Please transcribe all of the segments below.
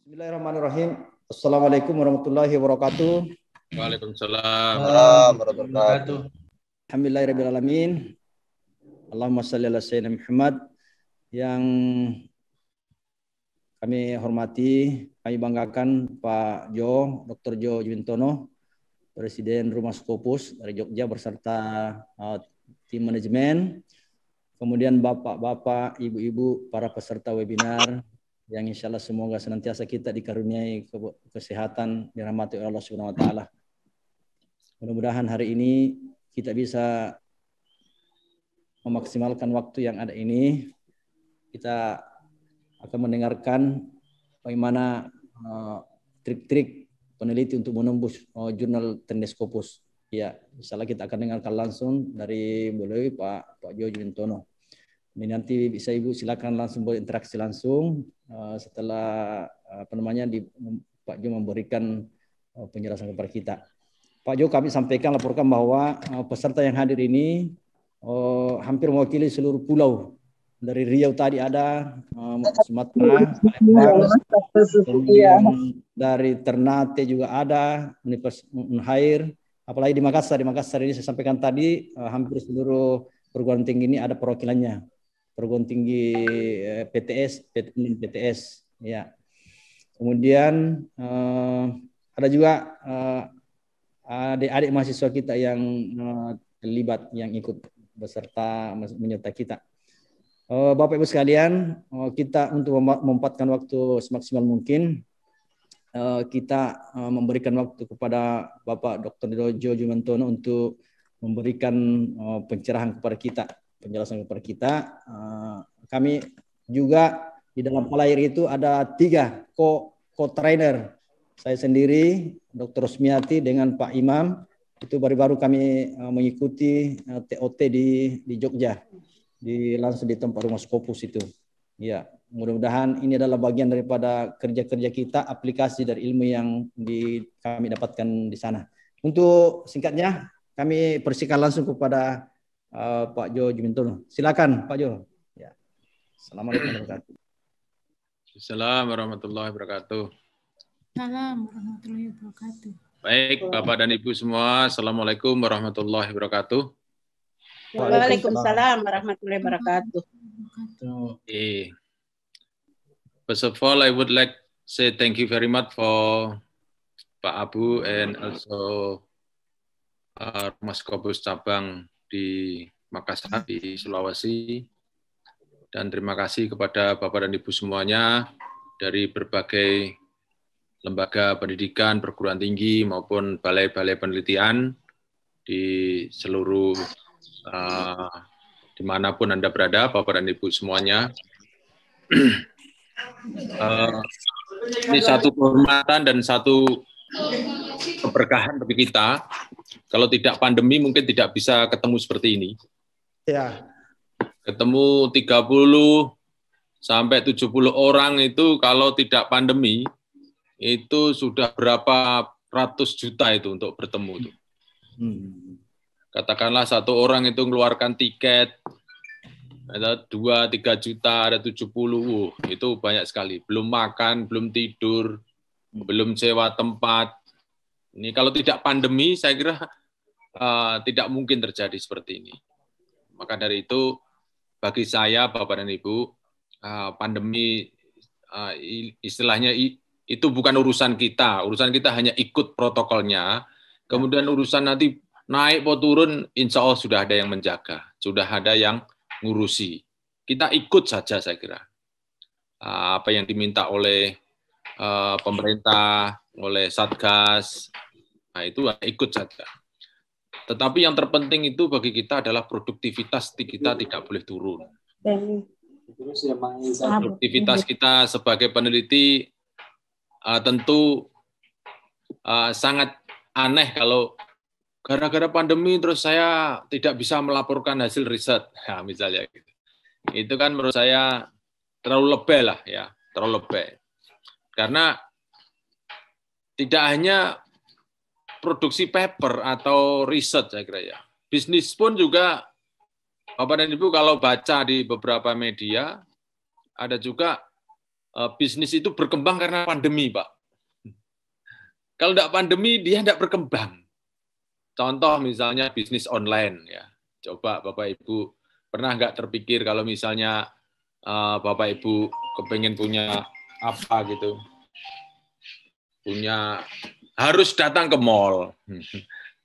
Bismillahirrahmanirrahim. Assalamualaikum warahmatullahi wabarakatuh. Waalaikumsalam warahmatullahi wabarakatuh. Alhamdulillahirabbil alamin. Allahumma shalli ala sayyidina Muhammad. Yang kami hormati, kami banggakan Pak Jo, Dr. Jo Juwintono, Presiden Rumah Scopus dari Jogja beserta tim manajemen. Kemudian bapak-bapak, ibu-ibu, para peserta webinar, yang insya Allah semoga senantiasa kita dikaruniai kesehatan, dirahmati oleh Allah Subhanahu Wa Taala. Mudah-mudahan hari ini kita bisa memaksimalkan waktu yang ada ini. Kita akan mendengarkan bagaimana trik-trik peneliti untuk menembus jurnal Scopus. Ya, insya Allah kita akan dengarkan langsung dari beliau Pak Jo Juwintono. Ini nanti bisa Ibu silakan langsung berinteraksi langsung setelah Pak Jo memberikan penjelasan kepada kita. Pak Jo, kami sampaikan laporkan bahwa peserta yang hadir ini hampir mewakili seluruh pulau. Dari Riau tadi ada, Sumatera, Palembang, kemudian dari Ternate juga ada, Universitas Unhair, apalagi di Makassar. Di Makassar ini saya sampaikan tadi hampir seluruh perguruan tinggi ini ada perwakilannya. Perguruan tinggi PTS, ya. Kemudian ada juga adik-adik mahasiswa kita yang terlibat, yang ikut beserta menyertai kita. Bapak Ibu sekalian, kita untuk memanfaatkan waktu semaksimal mungkin, kita memberikan waktu kepada Bapak Dr. Jo Juwintono untuk memberikan pencerahan kepada kita, penjelasan kepada kita. Kami juga di dalam player itu ada 3 co-trainer. Saya sendiri, Dr. Rosmiati dengan Pak Imam, itu baru-baru kami mengikuti TOT di Jogja, langsung di tempat Rumah Scopus itu. Ya, mudah-mudahan ini adalah bagian daripada kerja-kerja kita, aplikasi dari ilmu yang kami dapatkan di sana. Untuk singkatnya, kami persilakan langsung kepada Pak Jo Juwintono. Silakan Pak Jo. Ya. Assalamualaikum warahmatullahi wabarakatuh. Assalamualaikum warahmatullahi wabarakatuh. Assalamualaikum warahmatullahi wabarakatuh. Baik, Bapak dan Ibu semua, Assalamualaikum warahmatullahi wabarakatuh. Waalaikumsalam warahmatullahi wabarakatuh. First of all, I would like to say thank you very much for Pak Abu and also Rumah Scopus cabang di Makassar di Sulawesi, dan terima kasih kepada Bapak dan Ibu semuanya dari berbagai lembaga pendidikan, perguruan tinggi maupun balai-balai penelitian di seluruh dimanapun Anda berada, Bapak dan Ibu semuanya. Ini satu kehormatan dan satu keberkahan bagi kita. Kalau tidak pandemi mungkin tidak bisa ketemu seperti ini. Ya. Ketemu 30 sampai 70 orang itu kalau tidak pandemi itu sudah berapa ratus juta itu untuk bertemu itu. Katakanlah satu orang itu mengeluarkan tiket ada 2-3 juta, ada 70, itu banyak sekali. Belum makan, belum tidur, belum sewa tempat. Ini kalau tidak pandemi, saya kira tidak mungkin terjadi seperti ini. Maka dari itu, bagi saya, Bapak dan Ibu, pandemi istilahnya itu bukan urusan kita. Urusan kita hanya ikut protokolnya. Kemudian urusan nanti naik atau turun, insya Allah sudah ada yang menjaga, sudah ada yang ngurusi. Kita ikut saja, saya kira. Apa yang diminta oleh pemerintah, oleh Satgas, nah itu ikut saja. Tetapi yang terpenting itu bagi kita adalah produktivitas kita tidak boleh turun. Produktivitas kita sebagai peneliti tentu sangat aneh kalau gara-gara pandemi terus saya tidak bisa melaporkan hasil riset, ya, misalnya gitu. Itu kan menurut saya terlalu lebay lah, ya, terlalu lebay. Karena tidak hanya produksi paper atau riset, saya kira ya, bisnis pun juga, Bapak dan Ibu kalau baca di beberapa media ada juga bisnis itu berkembang karena pandemi, Pak. Kalau tidak pandemi, dia tidak berkembang. Contoh misalnya bisnis online. Ya. Coba Bapak Ibu, pernah nggak terpikir kalau misalnya Bapak Ibu kepengen punya apa gitu, harus datang ke mall,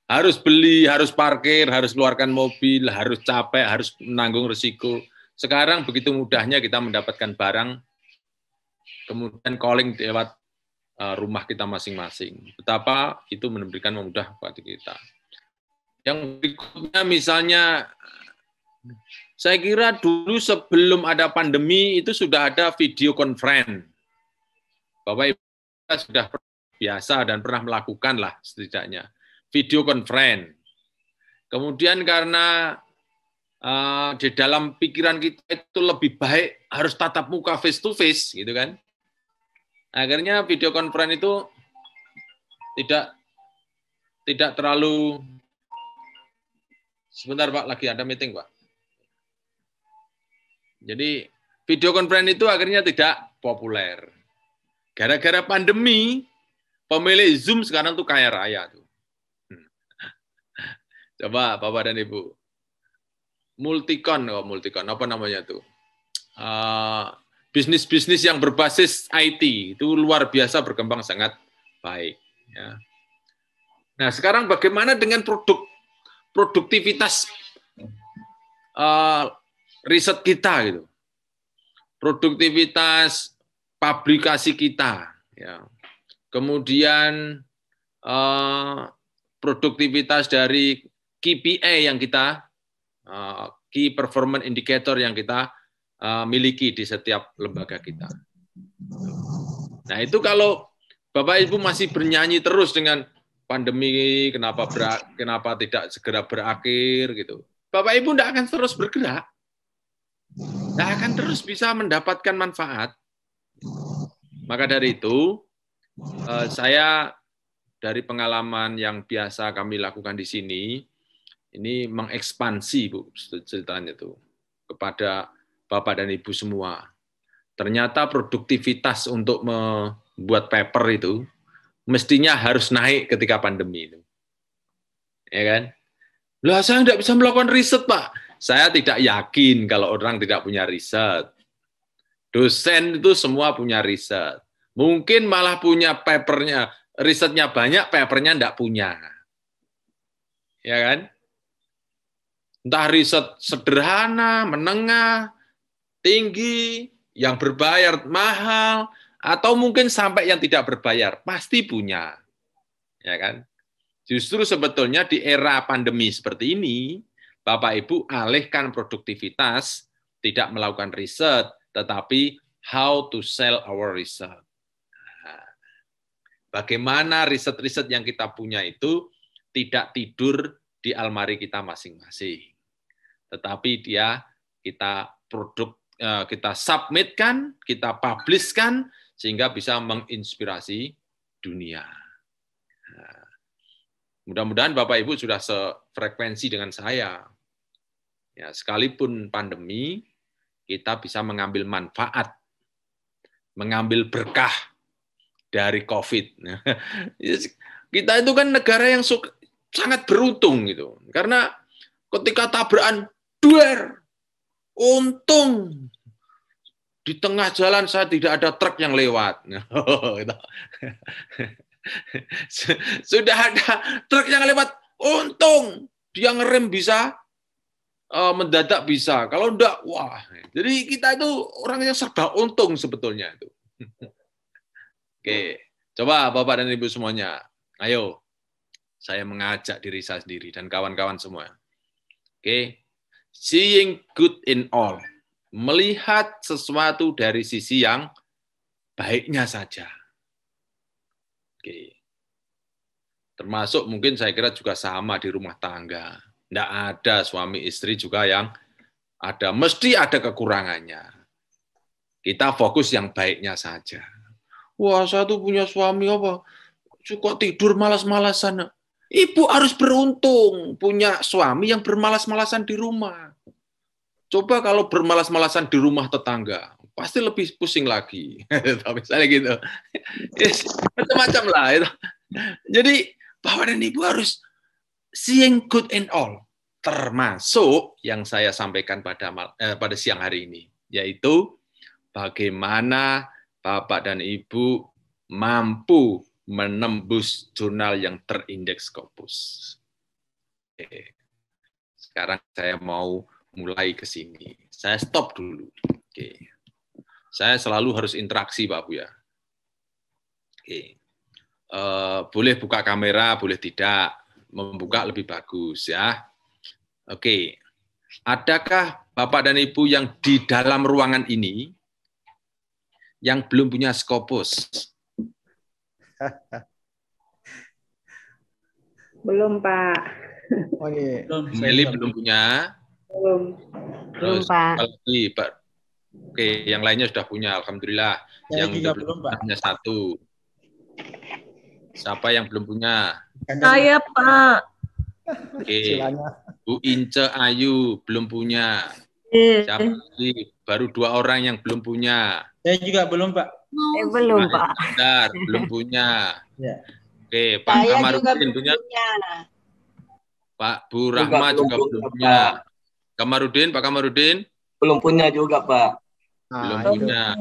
harus beli, harus parkir, harus keluarkan mobil, harus capek, harus menanggung risiko. Sekarang begitu mudahnya kita mendapatkan barang, kemudian calling lewat rumah kita masing-masing. Betapa itu memberikan memudah kepada kita. Yang berikutnya misalnya, saya kira dulu sebelum ada pandemi itu sudah ada video conference. Bapak Ibu sudah biasa dan pernah melakukan lah setidaknya video conference. Kemudian karena di dalam pikiran kita itu lebih baik harus tatap muka face to face gitu kan. Akhirnya video conference itu tidak terlalu. Sebentar Pak, lagi ada meeting Pak. Jadi video conference itu akhirnya tidak populer. Gara-gara pandemi, pemilik Zoom sekarang tuh kaya raya tuh. Coba Bapak dan Ibu, multicon apa namanya tuh? Bisnis-bisnis yang berbasis IT itu luar biasa berkembang sangat baik. Ya. Nah sekarang bagaimana dengan produktivitas riset kita gitu, produktivitas publikasi kita, ya. Kemudian produktivitas dari KPI yang kita Key Performance Indicator yang kita miliki di setiap lembaga kita. Nah itu kalau Bapak Ibu masih bernyanyi terus dengan pandemi, kenapa tidak segera berakhir gitu, Bapak Ibu tidak akan terus bergerak, tidak akan terus bisa mendapatkan manfaat. Maka dari itu, saya dari pengalaman yang biasa kami lakukan di sini, ini mengekspansi Bu ceritanya itu kepada Bapak dan Ibu semua. Ternyata produktivitas untuk membuat paper itu mestinya harus naik ketika pandemi itu. Ya kan? Lah saya tidak bisa melakukan riset, Pak. Saya tidak yakin kalau orang tidak punya riset. Dosen itu semua punya riset. Mungkin malah punya papernya, risetnya banyak, papernya tidak punya. Ya kan? Entah riset sederhana, menengah, tinggi, yang berbayar mahal, atau mungkin sampai yang tidak berbayar, pasti punya. Ya kan? Justru sebetulnya di era pandemi seperti ini, Bapak Ibu alihkan produktivitas, tidak melakukan riset, tetapi how to sell our research. Bagaimana riset-riset yang kita punya itu tidak tidur di almari kita masing-masing, tetapi kita submitkan, kita publishkan, sehingga bisa menginspirasi dunia. Mudah-mudahan Bapak Ibu sudah sefrekuensi dengan saya. Ya, sekalipun pandemi, kita bisa mengambil manfaat, mengambil berkah dari COVID. Kita itu kan negara yang sangat beruntung gitu, karena ketika tabrakan duer, untung di tengah jalan saya tidak ada truk yang lewat. Sudah ada truk yang lewat, untung dia ngerem bisa, mendadak bisa. Kalau enggak, wah. Jadi kita itu orang yang serba untung sebetulnya itu. Oke, coba Bapak dan Ibu semuanya, ayo saya mengajak diri saya sendiri dan kawan-kawan semua. Oke, seeing good in all, melihat sesuatu dari sisi yang baiknya saja. Oke, termasuk mungkin saya kira juga sama di rumah tangga. Tidak ada suami istri juga yang ada, mesti ada kekurangannya. Kita fokus yang baiknya saja. Wah, saya tuh punya suami apa? Suka tidur malas-malasan. Ibu harus beruntung punya suami yang bermalas-malasan di rumah. Coba kalau bermalas-malasan di rumah tetangga, pasti lebih pusing lagi. Misalnya gitu. Yes, macam-macam lah itu. Jadi Bapak dan Ibu harus seeing good in all, termasuk yang saya sampaikan pada siang hari ini, yaitu bagaimana Bapak dan Ibu mampu menembus jurnal yang terindeks Scopus. Oke. Sekarang saya mau mulai ke sini. Saya stop dulu. Oke. Saya selalu harus interaksi, Pak Bu ya. Oke. Boleh buka kamera, boleh tidak. Membuka lebih bagus ya. Oke. Adakah Bapak dan Ibu yang di dalam ruangan ini yang belum punya Scopus? Belum, Pak. Oke. Meli belum punya. Belum. Terus lagi, Pak. Oke, yang lainnya sudah punya, alhamdulillah. Saya Yang juga belum belum, Pak. hanya satu. Siapa yang belum punya? Saya, Pak. Oke. Bu Ince Ayu belum punya. Siapa lagi? Baru 2 orang yang belum punya. Saya juga belum, Pak. Belum, Pak. Bentar, belum punya. Ya. Oke, Pak Kamarudin punya? Pak Bu Rahma juga belum punya. Kamarudin, Pak Kamarudin? Belum punya juga, Pak. Belum punya.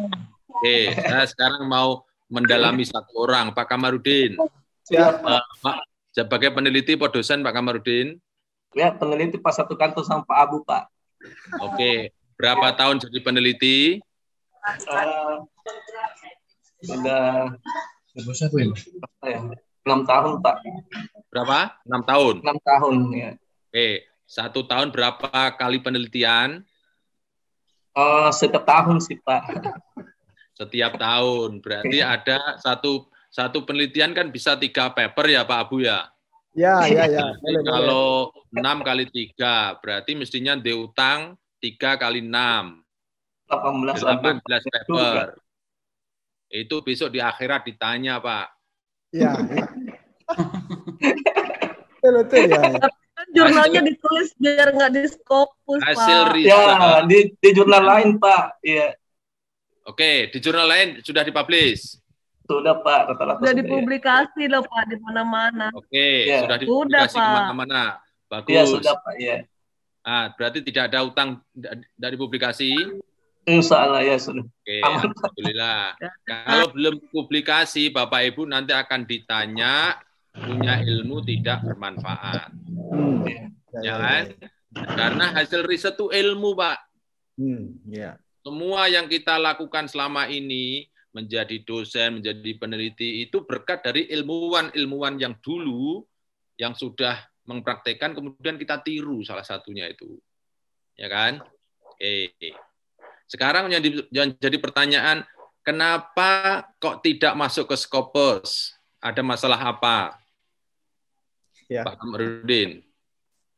Oke, saya sekarang mau mendalami satu orang, Pak Kamarudin. Pak, sebagai peneliti Pak dosen Pak Kamarudin? Ya, peneliti pas satu kantor sama Pak Abu, Pak. Oke, berapa tahun jadi peneliti? Sudah 6 tahun, Pak. Berapa? 6 tahun? 6 tahun, ya. Oke, 1 tahun berapa kali penelitian? Setiap tahun sih, Pak. Setiap tahun. Berarti ada satu penelitian kan bisa 3 paper ya Pak Abu ya? Ya. Kalau 6 kali 3, berarti mestinya diutang 3 kali 6. 18 paper. Itu besok di akhirat ditanya, Pak. Ya. Betul ya. Jurnalnya ditulis biar nggak di Scopus, Pak. Hasil riset. Ya, di jurnal lain, Pak. Iya. Oke, di jurnal lain sudah dipublish. Sudah, Pak. Rata-rata Sudah dipublikasi loh, Pak, di mana-mana. Oke, Ya. sudah dipublikasi Pak. kemana-mana. Bagus. Iya, sudah, Pak. Ya. Berarti tidak ada utang dari publikasi? Insya Allah, ya sudah. Oke, alhamdulillah. Kalau belum publikasi, Bapak Ibu nanti akan ditanya punya ilmu tidak bermanfaat. Ya kan? Karena hasil riset itu ilmu, Pak. Ya. Semua yang kita lakukan selama ini, menjadi dosen, menjadi peneliti, itu berkat dari ilmuwan-ilmuwan yang dulu, yang sudah mempraktekkan, kemudian kita tiru salah satunya itu. Ya kan? Oke. Sekarang yang jadi pertanyaan, kenapa kok tidak masuk ke Scopus? Ada masalah apa? Ya. Pak Kamarudin.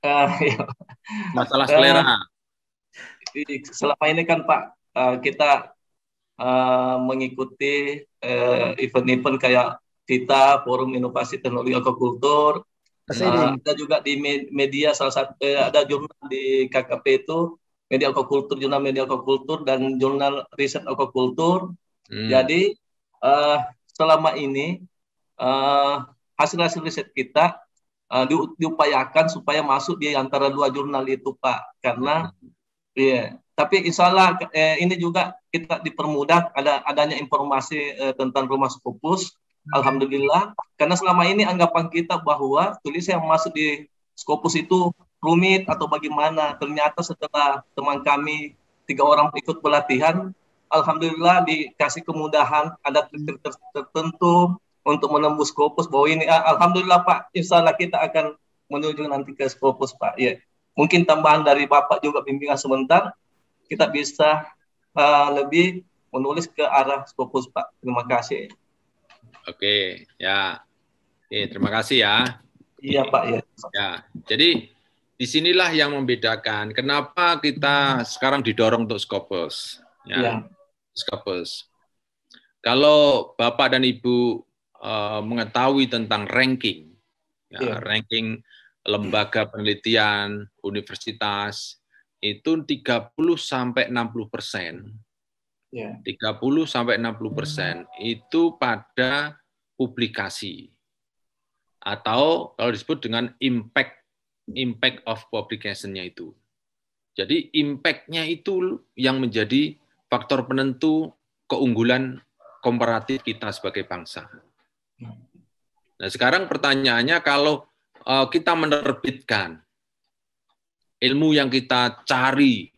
Ya. Masalah selera. Selama ini kan, Pak, kita mengikuti event-event kayak kita, Forum Inovasi Teknologi Aquaculture. Ada juga di media, salah satu ada jurnal di KKP itu, Media Aquaculture, Jurnal Media Aquaculture, dan Jurnal Riset Aquaculture. Jadi selama ini hasil-hasil riset kita diupayakan supaya masuk di antara 2 jurnal itu, Pak. Karena tapi insya Allah ini juga kita dipermudah adanya informasi tentang rumah Scopus. Alhamdulillah. Karena selama ini anggapan kita bahwa tulisan yang masuk di Scopus itu rumit atau bagaimana. Ternyata setelah teman kami 3 orang ikut pelatihan, alhamdulillah dikasih kemudahan, ada trik tertentu untuk menembus Scopus. Bahwa ini alhamdulillah, Pak, insya Allah kita akan menuju nanti ke Scopus, Pak. Ya. Mungkin tambahan dari Bapak juga bimbingan sebentar, kita bisa lebih menulis ke arah Scopus, Pak. Terima kasih. Oke, ya. Oke, terima kasih ya. Iya, Pak, ya. Ya, jadi disinilah yang membedakan kenapa kita sekarang didorong untuk Scopus. Ya. Scopus. Kalau Bapak dan Ibu mengetahui tentang ranking, ranking lembaga penelitian, universitas, itu 30-60% Ya. 30-60% itu pada publikasi. Atau kalau disebut dengan impact of publication-nya itu. Jadi impact-nya itu yang menjadi faktor penentu keunggulan komparatif kita sebagai bangsa. Nah, sekarang pertanyaannya kalau kita menerbitkan ilmu yang kita cari,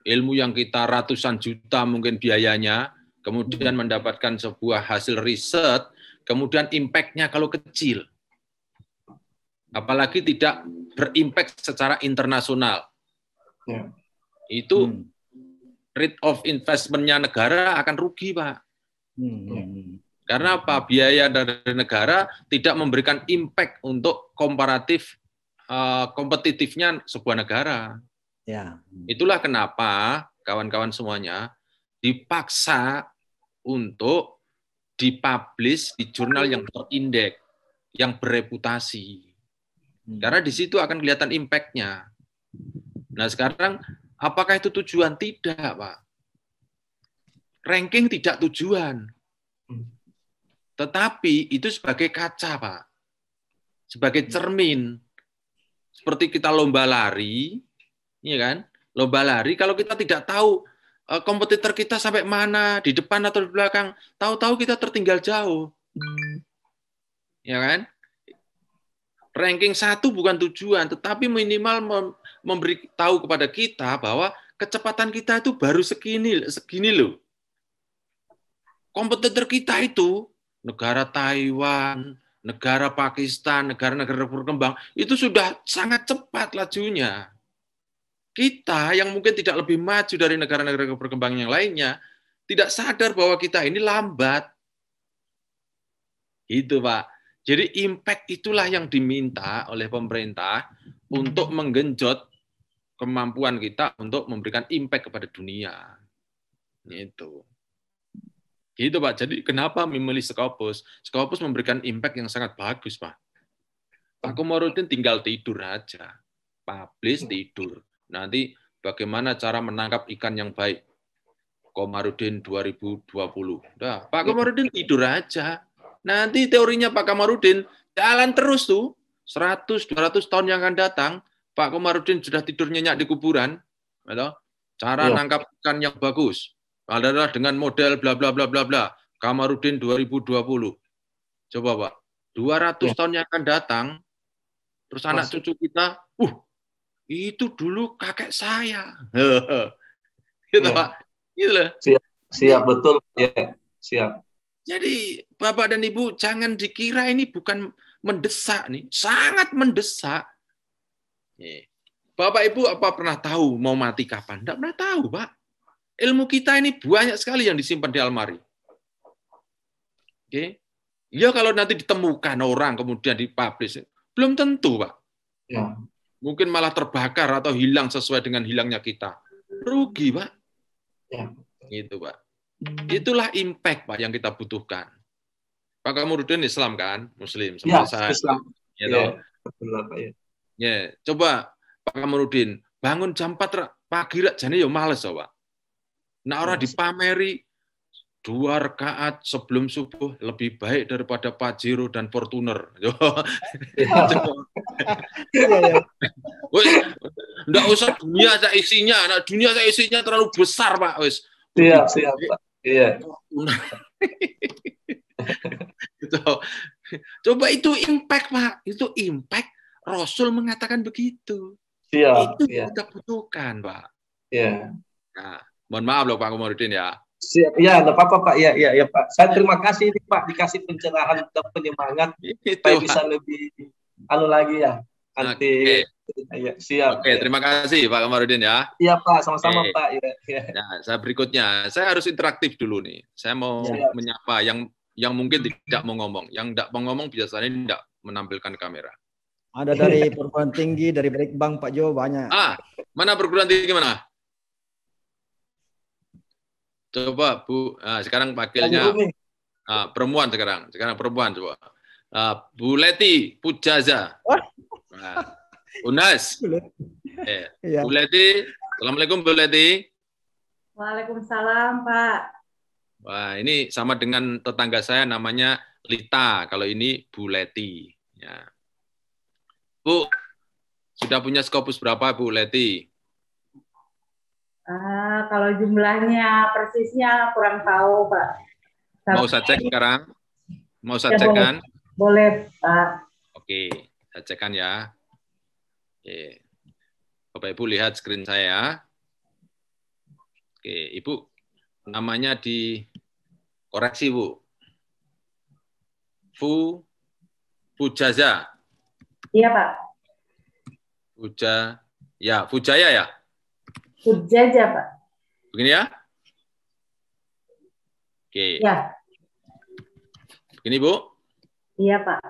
ilmu yang kita ratusan juta mungkin biayanya, kemudian mendapatkan sebuah hasil riset, kemudian impact-nya kalau kecil, apalagi tidak berimpact secara internasional, itu rate of investment-nya negara akan rugi, Pak. Karena apa? Biaya dari negara tidak memberikan impact untuk komparatif kompetitifnya sebuah negara. Ya. Itulah kenapa kawan-kawan semuanya dipaksa untuk dipublish di jurnal yang terindeks, yang bereputasi. Karena di situ akan kelihatan impact-nya. Nah sekarang, apakah itu tujuan? Tidak, Pak. Ranking tidak tujuan. Tetapi itu sebagai kaca, Pak. Sebagai cermin. Seperti kita lomba lari, ya kan? Lomba lari, kalau kita tidak tahu kompetitor kita sampai mana, di depan atau di belakang, tahu-tahu kita tertinggal jauh. Ya kan? Ranking 1 bukan tujuan, tetapi minimal memberi tahu kepada kita bahwa kecepatan kita itu baru segini loh. Kompetitor kita itu negara Taiwan, negara Pakistan, negara-negara berkembang itu sudah sangat cepat lajunya. Kita yang mungkin tidak lebih maju dari negara-negara berkembang yang lainnya tidak sadar bahwa kita ini lambat. Itu, Pak. Jadi impact itulah yang diminta oleh pemerintah untuk menggenjot kemampuan kita untuk memberikan impact kepada dunia. Itu. Gitu, Pak. Jadi kenapa memilih Scopus? Scopus memberikan impact yang sangat bagus, Pak. Pak Komarudin tinggal tidur aja. Publish, tidur. Nanti bagaimana cara menangkap ikan yang baik? Komarudin 2020. Nah, Pak Komarudin tidur aja. Nanti teorinya Pak Komarudin jalan terus tuh. 100-200 tahun yang akan datang, Pak Komarudin sudah tidur nyenyak di kuburan. Cara nangkap ikan yang bagus adalah dengan model bla bla bla bla bla. Komarudin 2020. Coba, Pak. 200 tahun yang akan datang, terus anak cucu kita, itu dulu kakek saya. Gitu, Pak. Gitu loh. Siap, betul. Ya, siap. Jadi, Bapak dan Ibu, jangan dikira ini bukan mendesak nih, sangat mendesak. Bapak Ibu apa pernah tahu mau mati kapan? Tidak pernah tahu, Pak. Ilmu kita ini banyak sekali yang disimpan di almari. Oke. Ya kalau nanti ditemukan orang kemudian dipublish, belum tentu, Pak. Ya. Mungkin malah terbakar atau hilang sesuai dengan hilangnya kita. Rugi, Pak. Ya. Gitu, Pak. Itulah impact, Pak, yang kita butuhkan. Pak Komarudin Islam kan? Muslim. Ya, saya. Islam. Ya, betul, Pak. Ya, coba Pak Komarudin bangun jam 4 pagi lah, jadi ya males, Pak. Nah, orang dipameri 2 rakaat sebelum subuh lebih baik daripada Pajero dan Fortuner. Nggak usah dunia saya isinya, nah, dunia saya isinya terlalu besar, Pak. Wis. Siap, Pak. Iya. Coba itu impact, Pak. Itu impact. Rasul mengatakan begitu. Siap. Itu kita butuhkan, Pak. Iya. Nah, mohon maaf loh Pak Komarudin ya. Siap. Ya, enggak apa-apa, Pak. Ya, Pak. Saya terima kasih nih, Pak, dikasih pencerahan dan penyemangat supaya bisa lebih lagi ya. Nanti ya, siap. Oke, terima kasih Pak Komarudin ya. Iya, Pak, sama-sama, Pak. Ya. Nah, saya berikutnya, saya harus interaktif dulu nih. Saya mau menyapa yang mungkin tidak mau ngomong. Yang tidak mau ngomong biasanya tidak menampilkan kamera. Ada dari perguruan tinggi, dari Balikbang, Pak Jo, banyak. Mana perguruan tinggi mana? Coba Bu, sekarang pakilnya perempuan sekarang perempuan coba. Bu Leti Pujaza. Unas. Bu Leti, assalamualaikum Bu Leti. Waalaikumsalam Pak. Wah, ini sama dengan tetangga saya namanya Lita. Kalau ini Bu Leti. Ya. Bu, sudah punya Scopus berapa Bu Leti? Kalau jumlahnya persisnya kurang tahu, Pak. Mau saya cek sekarang? Mau saya Ya, cek kan? boleh, Pak. Oke, saya cek kan ya. Oke. Bapak Ibu lihat screen saya. Oke, Ibu namanya dikoreksi, Bu. Fujaza. Iya, Pak. Fujaya ya? Fujaja, Pak. Begini ya? Oke. Ya. Begini, Bu? Iya, Pak.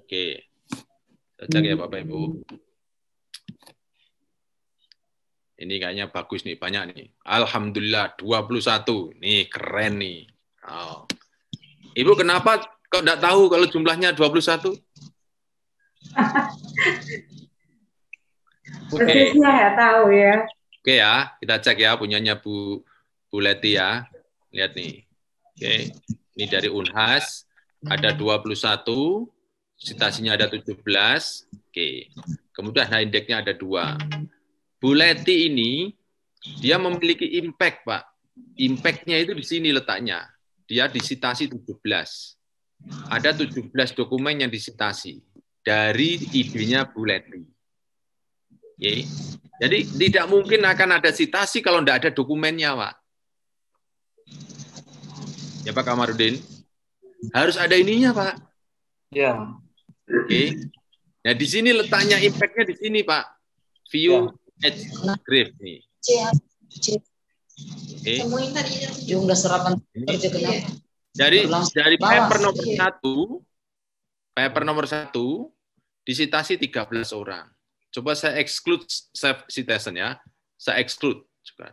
Oke. Saya cek ya, Bapak Ibu. Ini kayaknya bagus nih, banyak nih. Alhamdulillah, 21. Nih, keren nih. Oh. Ibu kenapa kok enggak tahu kalau jumlahnya 21? Persisnya nggak tahu ya. Oke ya, kita cek ya punyanya Bu Leti ya. Lihat nih. Oke, ini dari Unhas ada 21, citasinya ada 17. Oke. Kemudian indeksnya ada 2. Bu Leti ini dia memiliki impact, Pak. Impact-nya itu di sini letaknya. Dia disitasi 17. Ada 17 dokumen yang disitasi dari idenya Bu Leti. Oke. Jadi tidak mungkin akan ada sitasi kalau tidak ada dokumennya, Pak. Ya Pak Kamarudin. Harus ada ininya, Pak. Ya. Oke. Nah, di sini letaknya impact-nya di sini, Pak. View edge graph nih. Oke. Jumlah serapan kerja kenapa? Dari paper nomor 1 disitasi 13 orang. Coba saya exclude self citation ya. Saya exclude juga.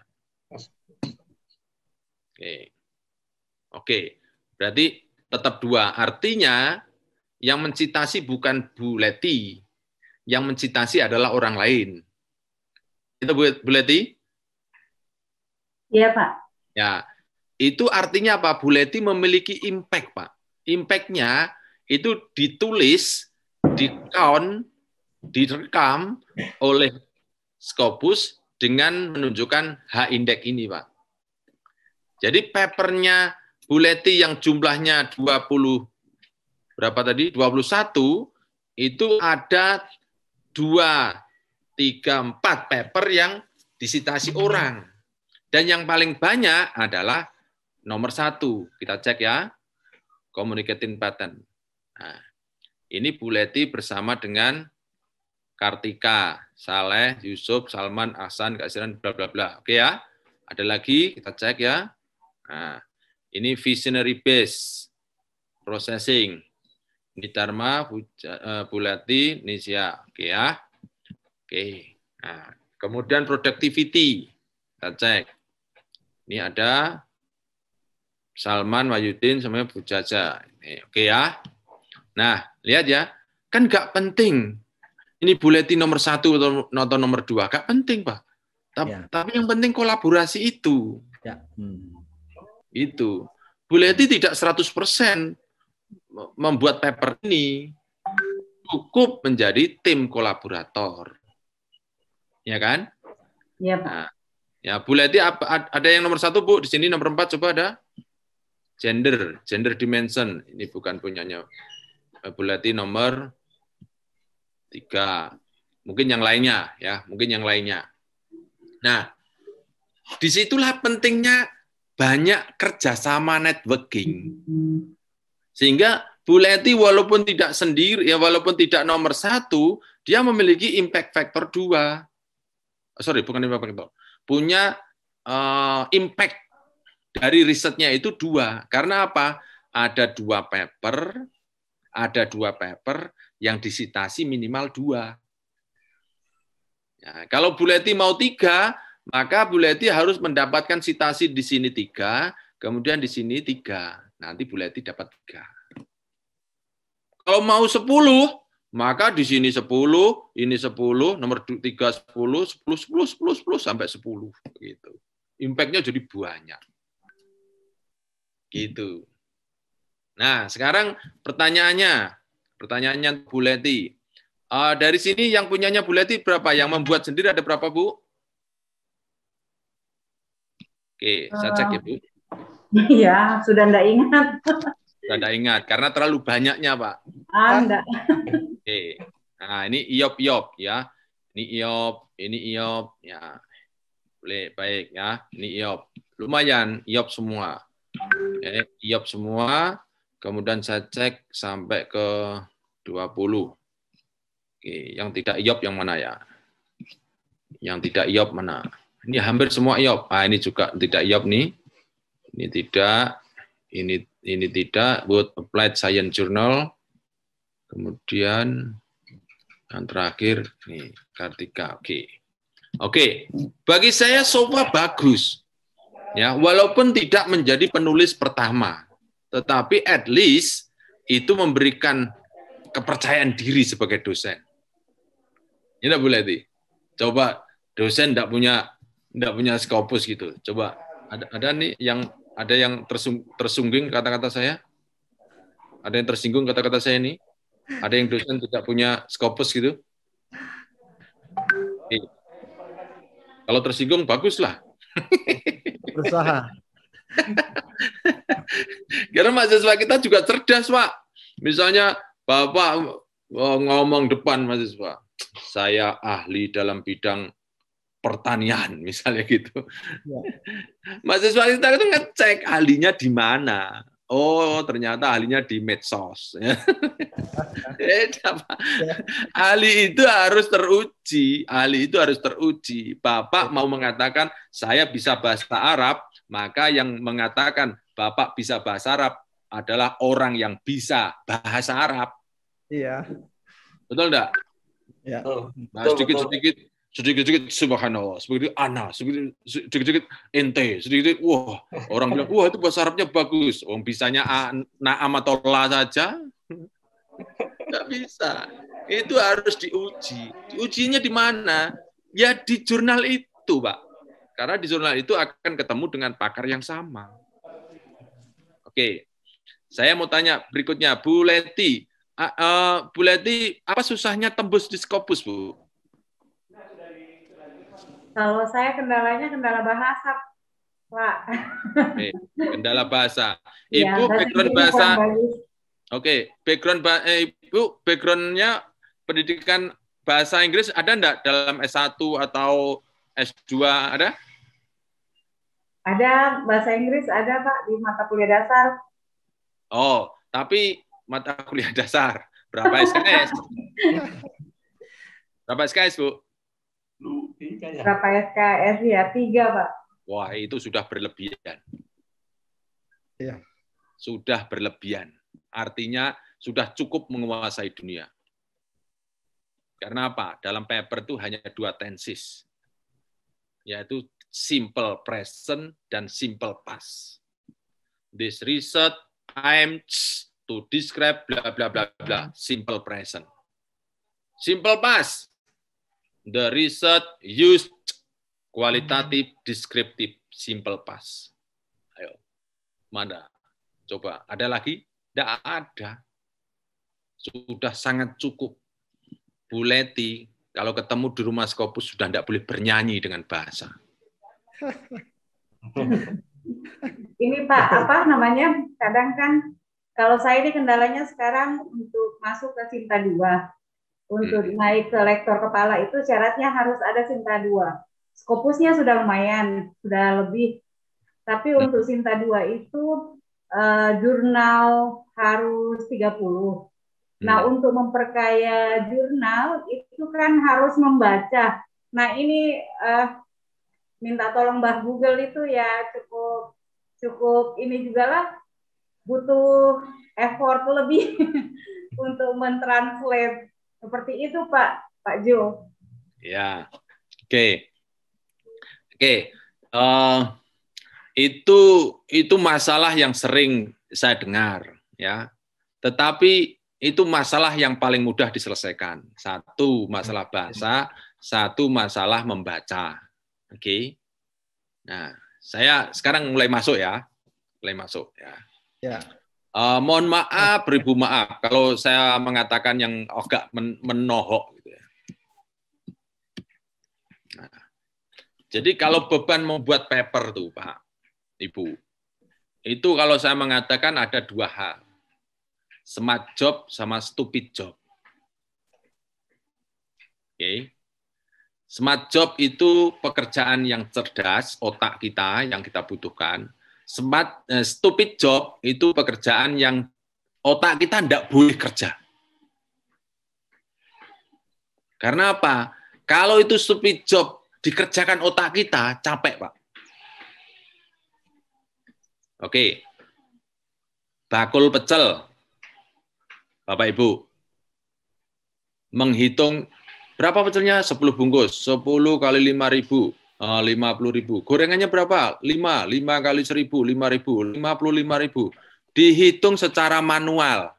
Oke. Berarti tetap 2. Artinya yang mencitasi bukan Bu Leti. Yang mencitasi adalah orang lain. Itu Bu Leti? Iya, Pak. Ya. Itu artinya apa? Bu Leti memiliki impact, Pak. Impact-nya itu ditulis, di-count, direkam oleh Scopus dengan menunjukkan H-index ini, Pak. Jadi papernya Bu Leti yang jumlahnya 20, berapa tadi? 21, itu ada 2, 3, 4 paper yang disitasi orang. Dan yang paling banyak adalah nomor 1. Kita cek ya, communicating pattern. Nah, ini Bu Leti bersama dengan Kartika, Saleh, Yusuf, Salman, Ahsan, Kasiran, bla bla bla. Oke ya. Ada lagi, kita cek ya. Nah, ini visionary base processing. Ini Dharma, Bu Leti, Nisya. Oke ya. Oke. Nah, kemudian productivity. Kita cek. Ini ada Salman, Wahyudin, sama Bu Jaja. Oke ya. Nah, lihat ya. Kan nggak penting. Ini Bu Leti nomor 1 atau nomor 2. Nggak penting, Pak. Tapi yang penting kolaborasi itu. Ya. Itu. Bu Leti tidak 100% membuat paper ini. Cukup menjadi tim kolaborator. Ya kan? Iya, Pak. Nah, ya, Bu Leti ada yang nomor 1, Bu. Di sini nomor 4 coba ada. Gender dimension. Ini bukan punyanya Bu Leti nomor 3. Mungkin yang lainnya ya, mungkin yang lainnya. Nah, disitulah pentingnya banyak kerjasama networking. Sehingga Bu Leti walaupun tidak sendiri, ya walaupun tidak nomor 1, dia memiliki impact factor 2. Sorry, bukan impact factor. Punya impact dari risetnya itu 2. Karena apa? Ada 2 paper yang disitasi minimal 2. Ya, kalau Bu Leti mau 3, maka Bu Leti harus mendapatkan sitasi di sini 3, kemudian di sini 3. Nanti Bu Leti dapat 3. Kalau mau 10, maka di sini 10, ini 10, nomor 3 10, 10 sampai 10 gitu. Impact-nya jadi banyak. Gitu. Nah, sekarang pertanyaannya Bu Leti. Dari sini yang punyanya Bu Leti berapa? Yang membuat sendiri ada berapa, Bu? Oke, saya cek ya, Bu. Iya, sudah enggak ingat. Sudah tidak ingat, karena terlalu banyaknya, Pak. Enggak. Oke. Nah, ini iop ya. Ini iop ya. Boleh, baik ya. Ini iop. Lumayan iop semua. Oke, iop semua. Kemudian saya cek sampai ke 20. Oke, yang tidak iop yang mana ya? Yang tidak iop mana? Ini hampir semua iop. Ini juga tidak iop nih. Ini tidak. Ini tidak. Buat Applied Science Journal. Kemudian yang terakhir nih Kartika. Oke. Bagi saya Sofa bagus. Ya, walaupun tidak menjadi penulis pertama, tetapi at least itu memberikan kepercayaan diri sebagai dosen. Ini Bu Leti. Coba dosen enggak punya Scopus gitu. Coba ada nih ada yang tersinggung kata-kata saya? Ada yang tersinggung kata-kata saya ini? Ada yang dosen tidak punya Scopus gitu? Kalau tersinggung baguslah. Berusaha. Karena mahasiswa kita juga cerdas, Pak. Misalnya Bapak ngomong depan mahasiswa, saya ahli dalam bidang pertanian, misalnya gitu. Ya. Mahasiswa kita itu ngecek ahlinya di mana. Oh, ternyata ahlinya di medsos. Ahli itu harus teruji. Ahli itu harus teruji. Bapak mau mengatakan saya bisa bahasa Arab, maka yang mengatakan Bapak bisa bahasa Arab adalah orang yang bisa bahasa Arab. Iya. Betul enggak? Ya. Nah, sedikit subhanallah, sedikit ana, sedikit ente, sedikit wah, orang bilang wah itu bahasa Arabnya bagus. Orang bisanya na'am atau la saja. Enggak bisa. Itu harus diuji. Diujinya di mana? Ya di jurnal itu, Pak. Karena di jurnal itu akan ketemu dengan pakar yang sama. Oke. Saya mau tanya berikutnya, Bu Leti. Bu Leti, apa susahnya tembus di Scopus, Bu? Kalau saya kendalanya kendala bahasa, Pak. Kendala bahasa. Ibu ya, background bahasa. Oke, Ibu backgroundnya pendidikan bahasa Inggris ada enggak dalam S1 atau S2 ada? Ada bahasa Inggris ada, Pak, di mata kuliah dasar. Oh, tapi mata kuliah dasar berapa SKS? Berapa SKS, Bu? Berapa SKS ya? 3, Pak. Wah, itu sudah berlebihan. Ya. Sudah berlebihan. Artinya sudah cukup menguasai dunia. Karena apa? Dalam paper itu hanya 2 tenses. Yaitu simple present dan simple past. This research aims to describe bla bla bla bla. Simple present. Simple past. The research used qualitative descriptive simple past. Ayo, mana? Coba, ada lagi? Tidak ada. Sudah sangat cukup. Bu Leti, kalau ketemu di rumah Scopus sudah tidak boleh bernyanyi dengan bahasa. Ini Pak, apa namanya? Kadang kan, kalau saya ini kendalanya sekarang untuk masuk ke Sinta 2. Untuk naik ke lektor kepala itu syaratnya harus ada Sinta 2. Scopusnya sudah lumayan, sudah lebih. Tapi untuk Sinta 2 itu jurnal harus 30. Nah, untuk memperkaya jurnal itu kan harus membaca. Nah, ini minta tolong Mbah Google itu ya cukup ini juga lah, butuh effort lebih untuk mentranslate. Seperti itu, Pak Jo. Ya, oke. Itu masalah yang sering saya dengar, ya. Tetapi itu masalah yang paling mudah diselesaikan. 1 masalah bahasa, 1 masalah membaca. Oke. Nah, saya sekarang mulai masuk ya. klaim masuk ya. Ya. Mohon maaf, beribu maaf kalau saya mengatakan yang agak menohok gitu ya. Nah, jadi kalau beban membuat paper tuh Pak, Ibu, itu kalau saya mengatakan ada dua hal, smart job sama stupid job. Oke. Smart job itu pekerjaan yang cerdas, otak kita yang kita butuhkan. Stupid job itu pekerjaan yang otak kita tidak boleh kerja. Karena apa? Kalau itu stupid job dikerjakan otak kita, capek, Pak. Oke. Bakul pecel. Bapak Ibu. Menghitung berapa pecelnya? 10 bungkus. 10 kali 5.000. 50.000. Gorengannya berapa? 5 kali 1.000, 5.000, 55.000. Dihitung secara manual.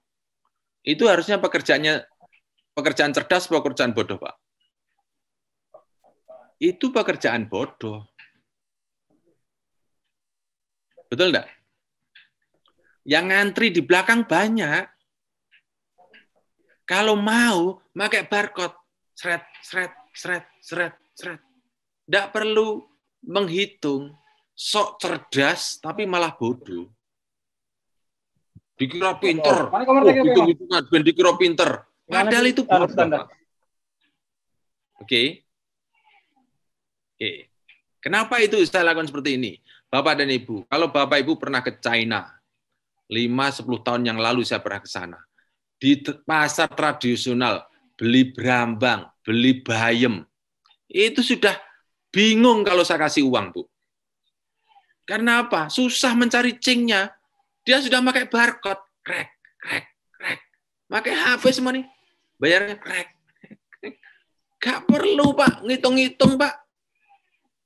Itu harusnya pekerjaan cerdas, pekerjaan bodoh, Pak. Itu pekerjaan bodoh. Betul enggak? Yang ngantri di belakang banyak. Kalau mau, pakai barcode. Sret. Tidak perlu menghitung, sok cerdas tapi malah bodoh. Dikira pinter, hitung-hitungan, dikira pinter. Padahal itu bodoh. Oke. Kenapa itu saya lakukan seperti ini? Bapak dan Ibu, kalau Bapak Ibu pernah ke China, 5-10 tahun yang lalu saya pernah ke sana. Di pasar tradisional, beli berambang, beli bayam, itu sudah bingung kalau saya kasih uang, Bu. Karena apa? Susah mencari cingnya. Dia sudah pakai barcode. Krek. Pakai HP semua nih. Bayarnya krek. Gak perlu, Pak. Ngitung-ngitung, Pak.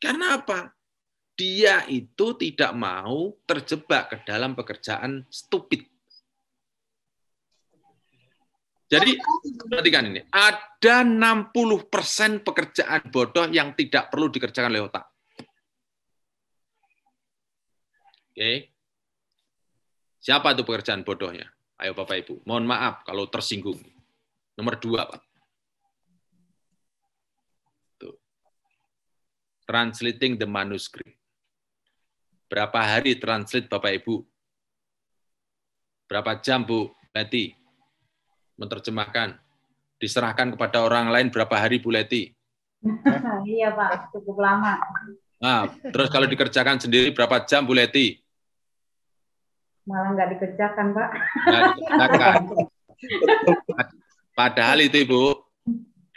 Karena apa? Dia itu tidak mau terjebak ke dalam pekerjaan stupid. Jadi, perhatikan ini. Ada 60% pekerjaan bodoh yang tidak perlu dikerjakan oleh otak. Oke. Siapa itu pekerjaan bodohnya? Ayo Bapak Ibu. Mohon maaf kalau tersinggung. Nomor 2, Pak. Tuh. Translating the manuscript. Berapa hari translate Bapak Ibu? Berapa jam, Bu Leti? Menerjemahkan, diserahkan kepada orang lain berapa hari, Bu Leti? Iya Pak, cukup lama. Nah, terus kalau dikerjakan sendiri berapa jam, Bu Leti? Malah nggak dikerjakan, Pak. Nggak dikerjakan. Padahal itu, Ibu,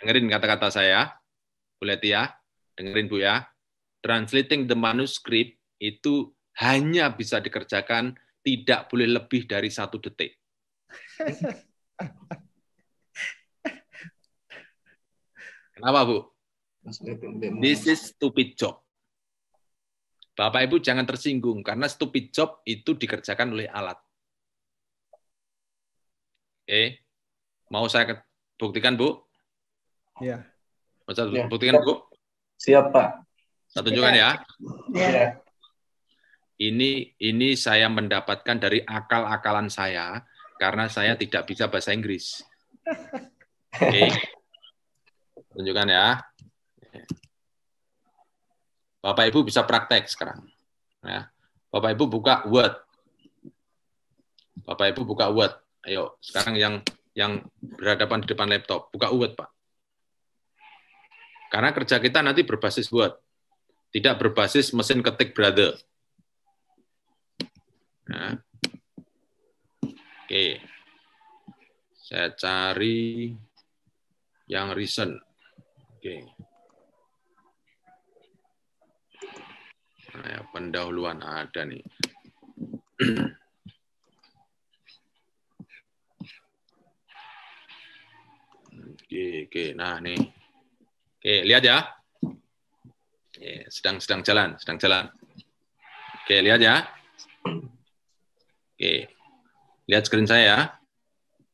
dengerin kata-kata saya, Bu Leti ya, dengerin Bu ya. Translating the manuscript itu hanya bisa dikerjakan tidak boleh lebih dari 1 detik. Kenapa, Bu? This is stupid job. Bapak Ibu jangan tersinggung karena stupid job itu dikerjakan oleh alat. Oke. Mau saya buktikan, Bu? Iya. Mau saya buktikan, Bu? Siap, Pak. Saya tunjukkan ya. Ya. Ini saya mendapatkan dari akal-akalan saya karena saya tidak bisa bahasa Inggris. Oke. Tunjukkan ya. Bapak Ibu bisa praktek sekarang. Ya. Bapak Ibu buka Word. Bapak Ibu buka Word. Ayo, sekarang yang berhadapan di depan laptop, buka Word, Pak. Karena kerja kita nanti berbasis Word. Tidak berbasis mesin ketik brother. Nah. Oke. Saya cari yang recent. Oke. Nah, pendahuluan ada nih. Oke. Nah, nih. Oke, lihat ya. Sedang jalan. Oke, lihat ya. Oke. Lihat screen saya ya.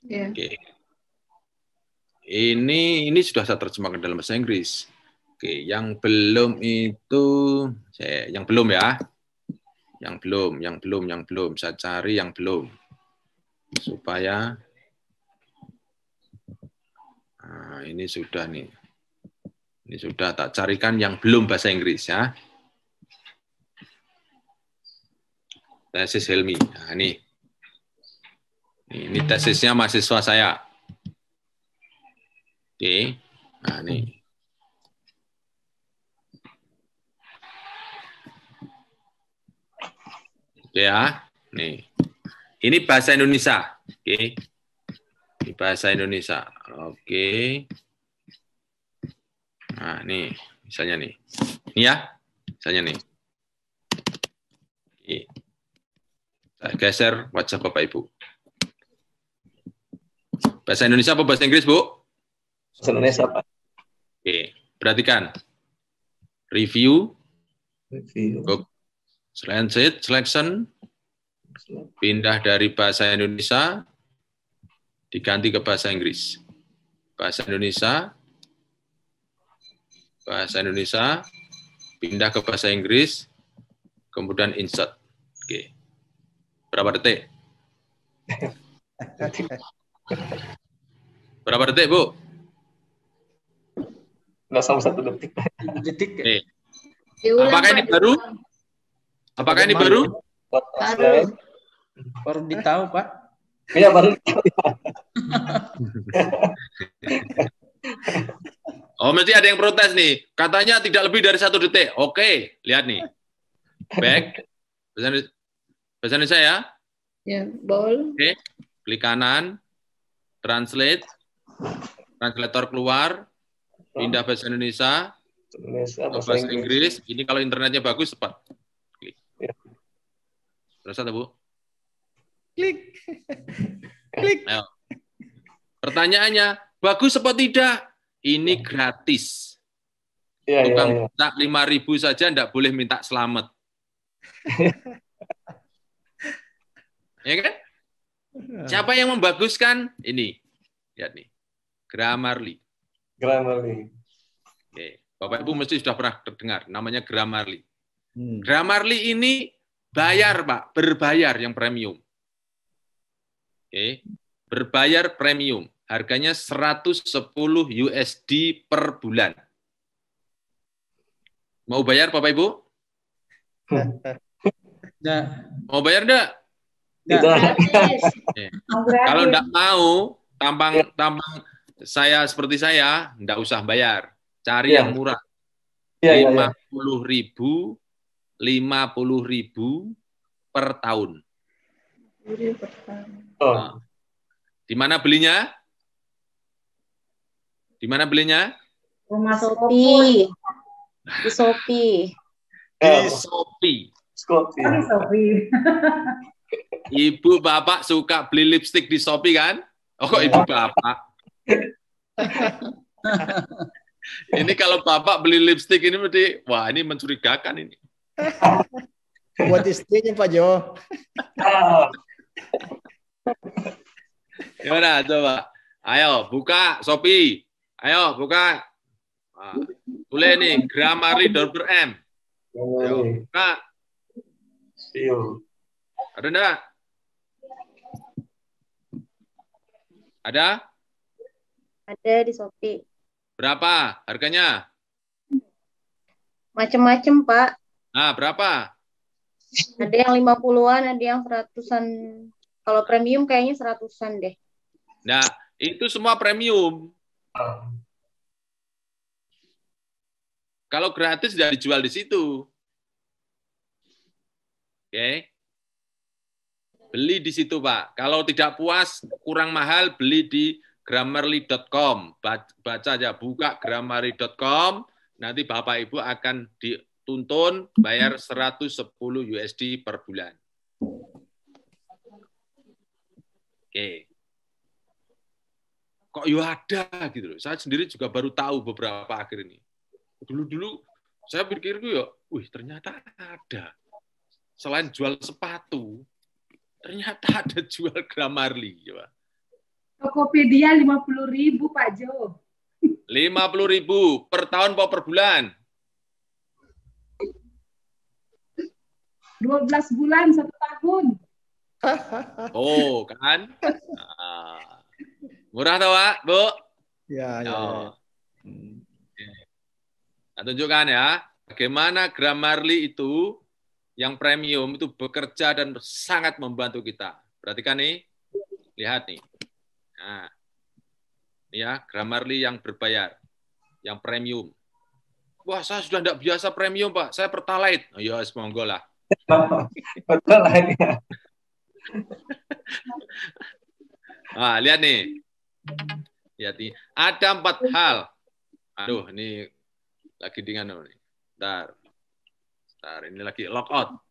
Iya. Oke. Ini sudah saya terjemahkan dalam bahasa Inggris. Oke, yang belum itu yang belum ya. Yang belum. Saya cari yang belum. Supaya nah, ini sudah nih. Ini sudah tak carikan yang belum bahasa Inggris ya. Tesis Helmi. Nah, ini tesisnya mahasiswa saya. Oke. Nah, ini. Oke ya. Nih. Ini bahasa Indonesia. Oke. Ini bahasa Indonesia. Oke. Nah, nih, misalnya nih. Ini ya. Misalnya nih. Oke. Saya geser wajah Bapak Ibu. Bahasa Indonesia apa bahasa Inggris, Bu? Bahasa Indonesia, Pak. Oke. Perhatikan. Review. Selection. Pindah dari bahasa Indonesia. Diganti ke bahasa Inggris. Bahasa Indonesia. Pindah ke bahasa Inggris, kemudian insert. Oke. Berapa detik? Berapa detik, Bu? Nggak sampai 1 detik. Oke. Apakah ini baru? Apakah ini baru? Baru ditahu, Pak. Iya, baru. Oh, mesti ada yang protes nih. Katanya tidak lebih dari 1 detik. Oke, lihat nih. Back. Bahasa Indonesia ya. Ya, boleh. Oke. Klik kanan. Translate. Translator keluar. Pindah bahasa Indonesia. Bahasa Inggris. Ini kalau internetnya bagus, cepat. Klik. Terus ada, Bu? Klik. Klik. Ayo. Pertanyaannya, bagus apa tidak? Ini gratis. Tukang minta 5.000 saja enggak boleh minta selamat. Ya kan? Siapa yang membaguskan? Ini. Lihat nih. Grammarly. Oke. Bapak Ibu mesti sudah pernah terdengar namanya Grammarly. Grammarly ini bayar, Pak, berbayar yang premium. Oke. Berbayar premium. Harganya 110 USD per bulan. Mau bayar, Bapak Ibu? Nah. Mau bayar enggak? Kalau enggak mau, tampang saya seperti saya, enggak usah bayar. Cari yang murah. 50.000 per tahun. Nah, di mana belinya? Di mana belinya? Rumah Shopee. Di Shopee. Di Shopee. Di Shopee. Ibu bapak suka beli lipstik di Shopee kan? Oh, ibu bapak. Ini kalau bapak beli lipstik ini mesti, wah ini mencurigakan ini. Buat istrinya, Pak Jo. Gimana coba? Ayo buka Shopee. Ayo buka. Nah, tulis nih Grammarly.m. Ayo buka. Ada enggak? Ada? Ada di Shopee. Berapa harganya? Macem-macem, Pak. Nah, berapa? Ada yang 50-an, ada yang 100-an. Kalau premium kayaknya 100-an deh. Nah, itu semua premium. Kalau gratis tidak dijual di situ. Oke. Beli di situ, Pak. Kalau tidak puas, kurang mahal, beli di Grammarly.com. Baca aja, buka Grammarly.com, nanti Bapak Ibu akan dituntun bayar 110 USD per bulan. Oke. Kok ya ada gitu loh. Saya sendiri juga baru tahu beberapa akhir ini. Dulu-dulu saya pikir ya, ternyata ada. Selain jual sepatu, ternyata ada jual Grammarly. Coba. Tokopedia 50.000 Pak Jo. 50.000 per tahun apa per bulan? 12 bulan 1 tahun. Oh, kan? Nah, murah tau, Pak, Bu? Ya, ya, ya. Nah, tunjukkan ya, bagaimana Grammarly itu yang premium itu bekerja dan sangat membantu kita. Perhatikan nih, lihat nih. Nah, ini ya, Grammarly yang berbayar, yang premium. Wah, saya sudah tidak biasa premium, Pak. Saya Pertalite. Oh, ya, monggo lah. Betul ya. Nah, lihat nih. Lihat nih. Ada 4 hal. Aduh, ini lagi dengan nih. Bentar. Ini lagi lockout.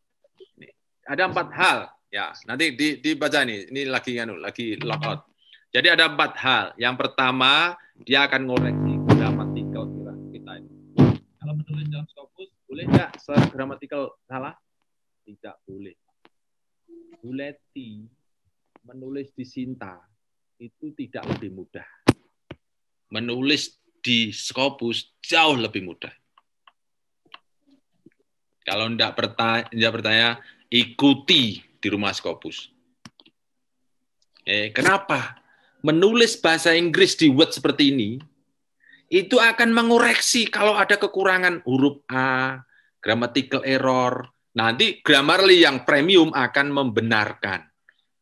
Nih. Ada 4 hal. Ya, nanti dibaca nih. Ini lagi lockout. Jadi ada 4 hal. Yang pertama, dia akan ngoreksi gramatikal kita ini. Kalau menulis dalam Scopus, boleh nggak gramatikal salah? Tidak boleh. Bu Leti menulis di Sinta itu tidak lebih mudah. Menulis di Scopus jauh lebih mudah. Kalau tidak bertanya, ikuti di rumah Scopus. Kenapa? Menulis bahasa Inggris di Word seperti ini, itu akan mengoreksi kalau ada kekurangan huruf A, grammatical error. Nanti Grammarly yang premium akan membenarkan.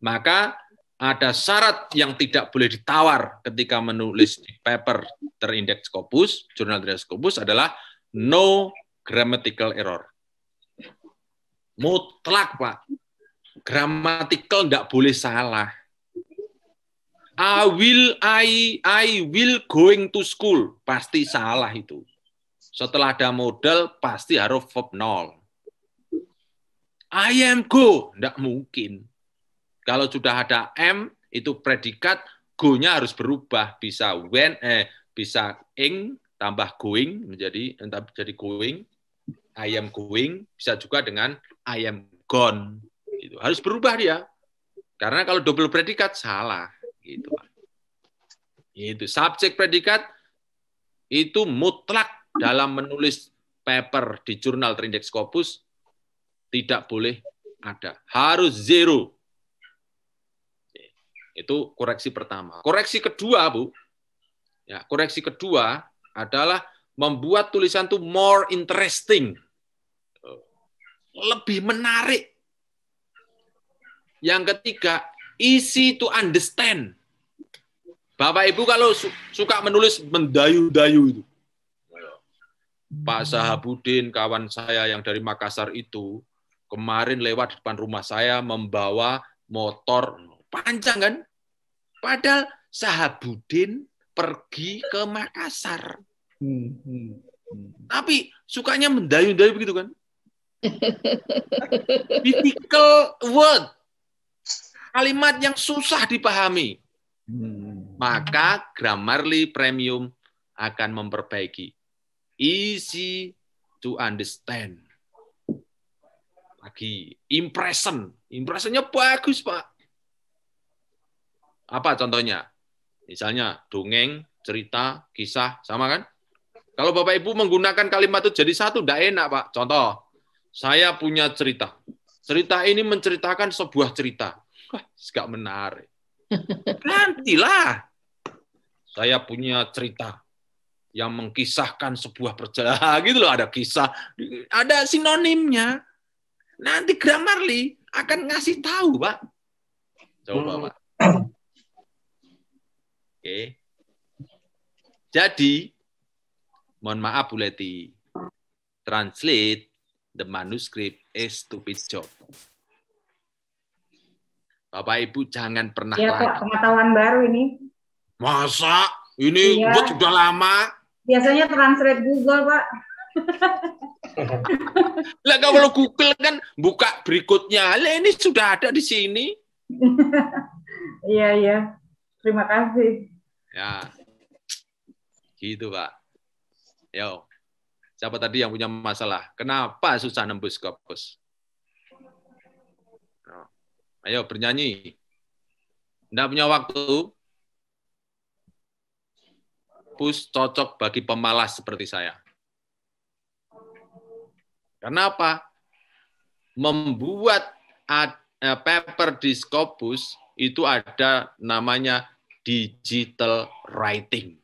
Maka ada syarat yang tidak boleh ditawar ketika menulis di paper terindeks Scopus, jurnal terindeks Scopus adalah no grammatical error. Mutlak, Pak. Grammatical tidak boleh salah. I will going to school. Pasti salah itu. Setelah ada modal, pasti harus verb nol. I am go. Tidak mungkin. Kalau sudah ada am, itu predikat, go-nya harus berubah. Bisa when, bisa ing, tambah going, menjadi going. I am going. Bisa juga dengan I am gone. Itu harus berubah dia. Karena kalau double predikat, salah. Gitu. Itu subjek predikat itu mutlak dalam menulis paper di jurnal terindeks Scopus tidak boleh ada, harus zero. Itu koreksi pertama. Koreksi kedua, Bu. Ya, koreksi kedua adalah membuat tulisan itu more interesting, lebih menarik. Yang ketiga, easy to understand. Bapak Ibu kalau suka menulis mendayu-dayu itu. Pak Sahabudin, kawan saya yang dari Makassar itu, kemarin lewat depan rumah saya membawa motor panjang kan? Padahal Sahabudin pergi ke Makassar. Tapi sukanya mendayu-dayu begitu kan? Difficult word. Kalimat yang susah dipahami. Maka Grammarly Premium akan memperbaiki. Easy to understand. Lagi, impression. Impressionnya bagus, Pak. Apa contohnya? Misalnya, dongeng, cerita, kisah, sama kan? Kalau Bapak Ibu menggunakan kalimat itu jadi satu, tidak enak, Pak. Contoh, saya punya cerita. Cerita ini menceritakan sebuah cerita. Wah, gak menarik. Gantilah. Saya punya cerita yang mengkisahkan sebuah perjalanan. Gitu loh, ada kisah. Ada sinonimnya. Nanti Grammarly akan ngasih tahu, Pak. Coba, Pak. Oke. Jadi, mohon maaf, Bu Leti. Translate the manuscript is stupid job. Bapak Ibu jangan pernah ya, Pak, pengetahuan baru ini. Masa? Ini iya. Buat sudah lama. Biasanya translate Google, Pak. Lah kalau Google kan buka berikutnya. Lah ini sudah ada di sini. Iya, iya. Terima kasih. Ya. Gitu, Pak. Yo. Siapa tadi yang punya masalah? Kenapa susah nembus Scopus? Ayo bernyanyi. Nggak punya waktu. Scopus cocok bagi pemalas seperti saya. Karena apa? membuat paper di Scopus itu ada namanya digital writing.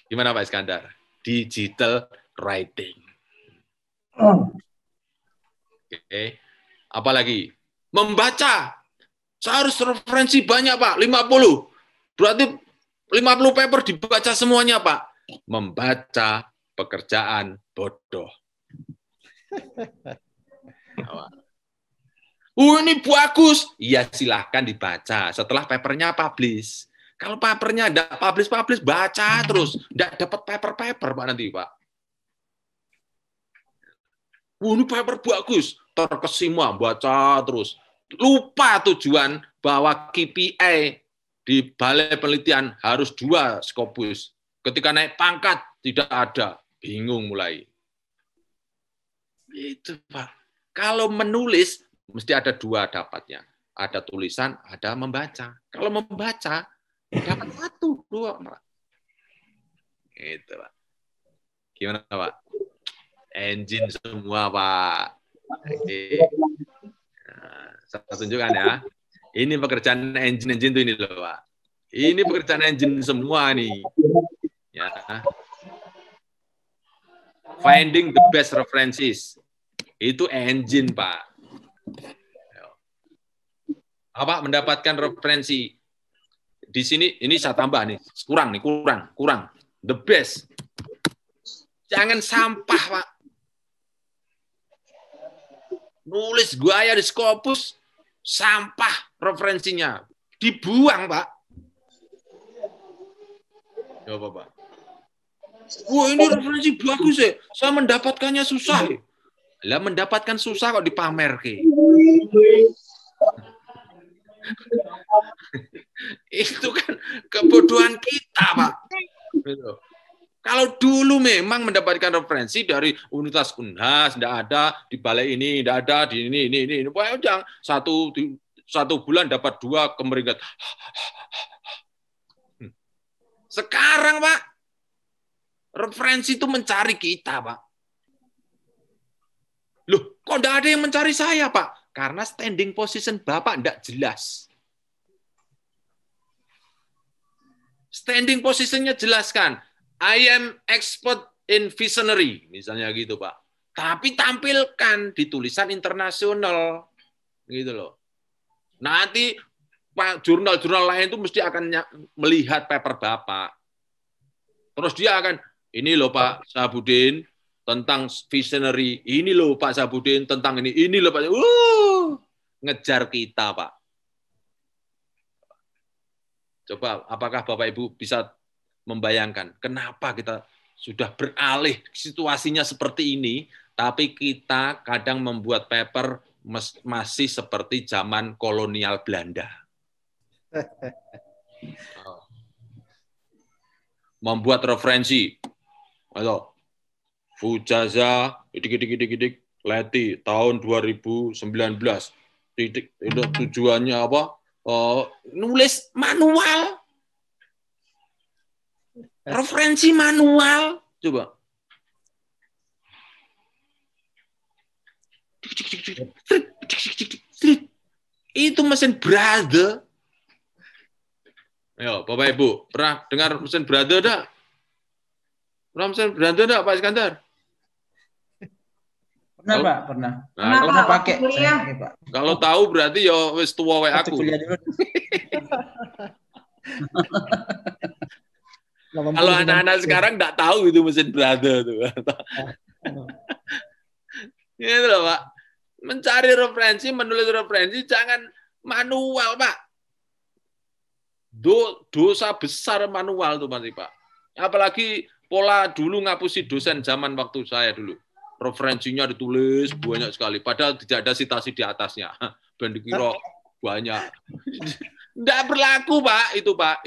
Gimana Pak Iskandar? Digital writing. Oke. Apalagi? Membaca. Saya harus referensi banyak, Pak. 50. Berarti 50 paper dibaca semuanya, Pak. Membaca pekerjaan bodoh. Ini bagus. Iya, silahkan dibaca. Setelah papernya publish. Kalau papernya tidak publish, baca terus. Tidak dapat paper, Pak, nanti, Pak. Ini paper bagus. Terkesima, baca terus. Lupa tujuan bahwa KPI di balai penelitian harus 2 Scopus. Ketika naik pangkat, tidak ada. Bingung mulai. Itu, Pak. Kalau menulis, mesti ada 2 dapatnya. Ada tulisan, ada membaca. Kalau membaca, dapat 1, 2, Pak. Itu, Pak. Gimana, Pak? Engine semua, Pak. Oke. Nah, saya tunjukkan ya. Ini pekerjaan engine itu ini loh, Pak. Ini pekerjaan engine semua nih. Ya. Finding the best references. Itu engine, Pak. Apa mendapatkan referensi? Di sini ini saya tambah nih. Kurang. The best. Jangan sampah, Pak. Nulis gaya di Scopus, sampah referensinya. Dibuang, Pak. Coba, Pak. Wah, ini referensi bagus ya. Saya mendapatkannya susah. Lah mendapatkan susah kok dipamer ke. Itu kan kebodohan kita, Pak. Gitu. Kalau dulu memang mendapatkan referensi dari Universitas Unhas, tidak ada, di balai ini, tidak ada, di ini. Pokoknya satu bulan dapat 2 kemeringat. Sekarang, Pak, referensi itu mencari kita, Pak. Loh, kok tidak ada yang mencari saya, Pak? Karena standing position Bapak tidak jelas. Standing positionnya jelaskan. I am expert in visionary, misalnya gitu, Pak. Tapi tampilkan di tulisan internasional, gitu loh. Nanti Pak jurnal-jurnal lain itu mesti akan melihat paper Bapak. Terus dia akan, ini loh Pak Sabudin tentang visionary, ini loh Pak Sabudin tentang ini loh Pak. Ngejar kita, Pak. Coba, apakah Bapak Ibu bisa membayangkan kenapa kita sudah beralih situasinya seperti ini, tapi kita kadang membuat paper masih seperti zaman kolonial Belanda. Membuat referensi, atau Fujaza, Leti tahun 2019, tujuannya apa? Nulis manual. Referensi manual, coba. Itu mesin Brother. Ayo, Bapak Ibu, pernah dengar mesin Brother enggak? Pernah mesin Brother enggak, Pak Iskandar? Pernah, Pak, pernah. Nah, pernah pakai. Pak. Kalau tahu berarti ya wis tua wae aku. Kalau anak-anak sekarang nggak tahu itu mesin Brother tuh. Gitu loh, Pak. Mencari referensi, menulis referensi jangan manual, Pak. Dosa besar manual tuh, Pak. Apalagi pola dulu ngapusi dosen zaman waktu saya dulu. Referensinya ditulis banyak sekali, padahal tidak ada citasi di atasnya. Ben dikira banyak. Nggak berlaku, Pak, itu, Pak.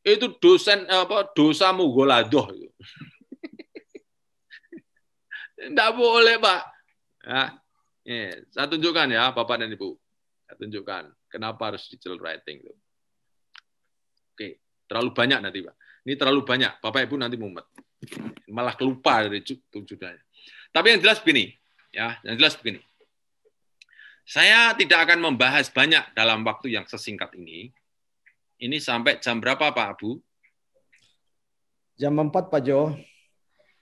Itu dosen dosa mugoladoh itu. Nggak boleh, Pak. Nah, saya tunjukkan ya, Bapak dan Ibu. Saya tunjukkan kenapa harus digital writing itu. Oke, terlalu banyak nanti, Pak. Ini terlalu banyak. Bapak Ibu nanti mumet. Malah kelupa dari judulnya. Tapi yang jelas begini, ya, yang jelas begini. Saya tidak akan membahas banyak dalam waktu yang sesingkat ini. Ini sampai jam berapa Pak Abu? Jam 4 Pak Jo.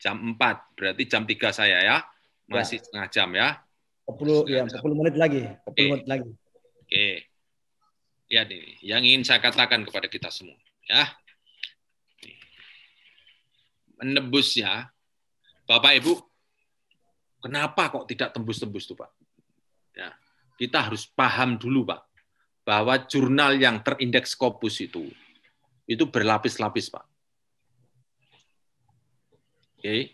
Jam 4, berarti jam 3 saya ya. Masih setengah jam ya. 40 menit lagi. 40 menit lagi. Oke. Lihat ini, yang ingin saya katakan kepada kita semua. Ya. Menembusnya, Bapak Ibu, kenapa kok tidak tembus-tembus tuh Pak? Ya. Kita harus paham dulu Pak, bahwa jurnal yang terindeks Scopus itu berlapis-lapis Pak. Oke.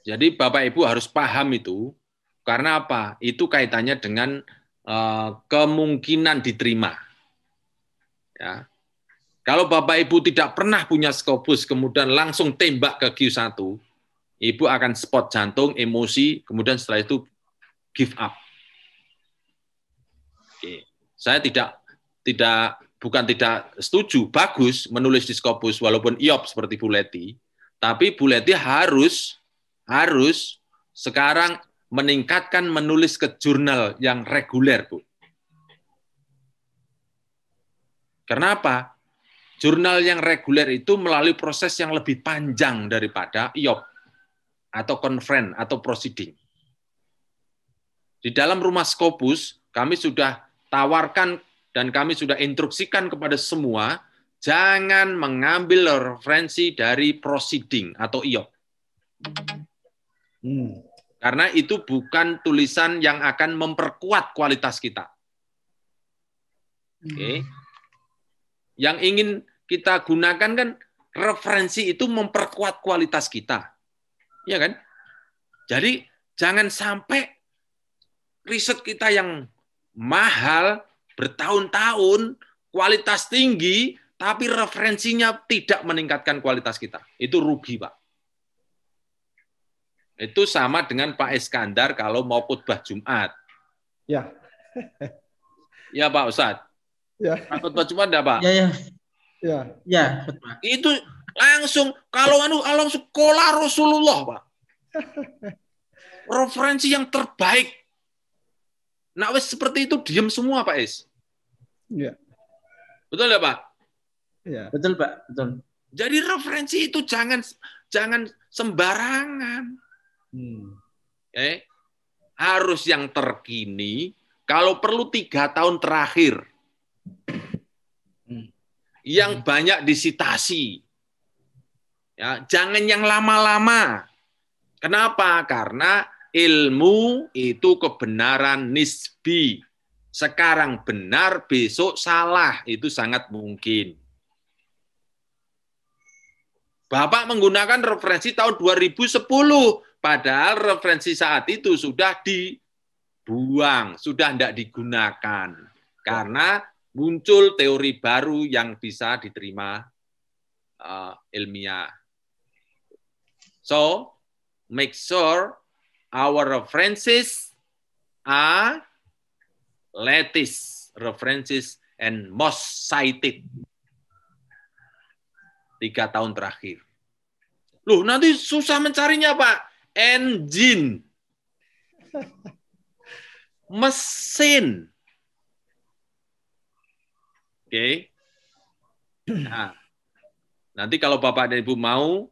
Jadi Bapak Ibu harus paham itu, karena apa? Itu kaitannya dengan kemungkinan diterima. Ya. Kalau Bapak Ibu tidak pernah punya Scopus, kemudian langsung tembak ke Q1, Ibu akan spot jantung, emosi, kemudian setelah itu give up. Oke. Saya bukan tidak setuju, bagus menulis di Scopus, walaupun IOP seperti Bu Leti, tapi Bu Leti harus sekarang meningkatkan menulis ke jurnal yang reguler, Bu. Kenapa? Jurnal yang reguler itu melalui proses yang lebih panjang daripada IOP atau conference atau proceeding. Di dalam rumah Scopus, kami sudah tawarkan dan kami sudah instruksikan kepada semua, jangan mengambil referensi dari proceeding atau IOP. Karena itu bukan tulisan yang akan memperkuat kualitas kita. Oke. Yang ingin kita gunakan kan referensi itu memperkuat kualitas kita. Ya kan? Jadi jangan sampai riset kita yang mahal, bertahun-tahun, kualitas tinggi, tapi referensinya tidak meningkatkan kualitas kita. Itu rugi, Pak. Itu sama dengan Pak Iskandar kalau mau khutbah Jumat. Ya. Ya, Pak Ustadz. Ya. Khutbah Jumat enggak, Pak? Ya, ya. Ya. Ya, khutbah. Itu langsung kalau alam sekolah Rasulullah, Pak. Referensi yang terbaik. Nah, wes seperti itu diam semua, Pak Is. Ya. Betul ya, Pak? Ya. Betul, Pak. Betul. Jadi referensi itu jangan sembarangan. Harus yang terkini, kalau perlu 3 tahun terakhir. Yang banyak disitasi. Ya, jangan yang lama-lama. Kenapa? Karena ilmu itu kebenaran nisbi. Sekarang benar, besok salah. Itu sangat mungkin. Bapak menggunakan referensi tahun 2010. Padahal referensi saat itu sudah dibuang. Sudah tidak digunakan. Karena muncul teori baru yang bisa diterima ilmiah. So, make sure our references are latest references and most cited. 3 tahun terakhir. Loh, nanti susah mencarinya, Pak. Engine. Mesin. Oke. Nah, nanti kalau Bapak dan Ibu mau,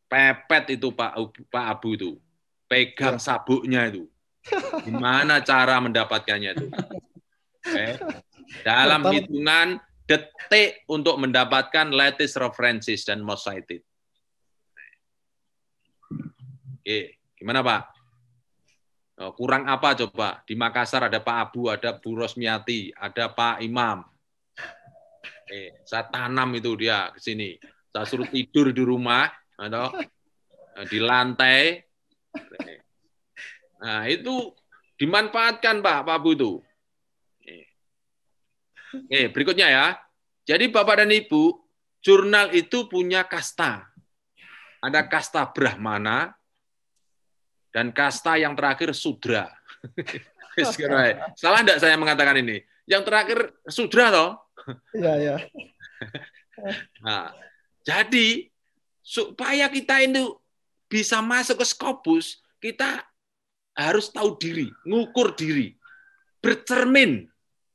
pepet itu Pak Abu itu. Pegang sabuknya itu. Gimana cara mendapatkannya itu? Oke. Dalam hitungan detik untuk mendapatkan latest references dan most cited. Oke, gimana Pak? Kurang apa coba? Di Makassar ada Pak Abu, ada Bu Rosmiati, ada Pak Imam. Saya tanam itu dia ke sini. Saya suruh tidur di rumah, atau di lantai. Nah, itu dimanfaatkan Pak Abu itu. Berikutnya ya. Jadi Bapak dan Ibu, jurnal itu punya kasta. Ada kasta Brahmana dan kasta yang terakhir Sudra. Salah enggak saya mengatakan ini? Yang terakhir Sudra toh? Iya, ya. Nah, jadi Supaya kita itu bisa masuk ke Scopus, kita harus tahu diri, ngukur diri, bercermin.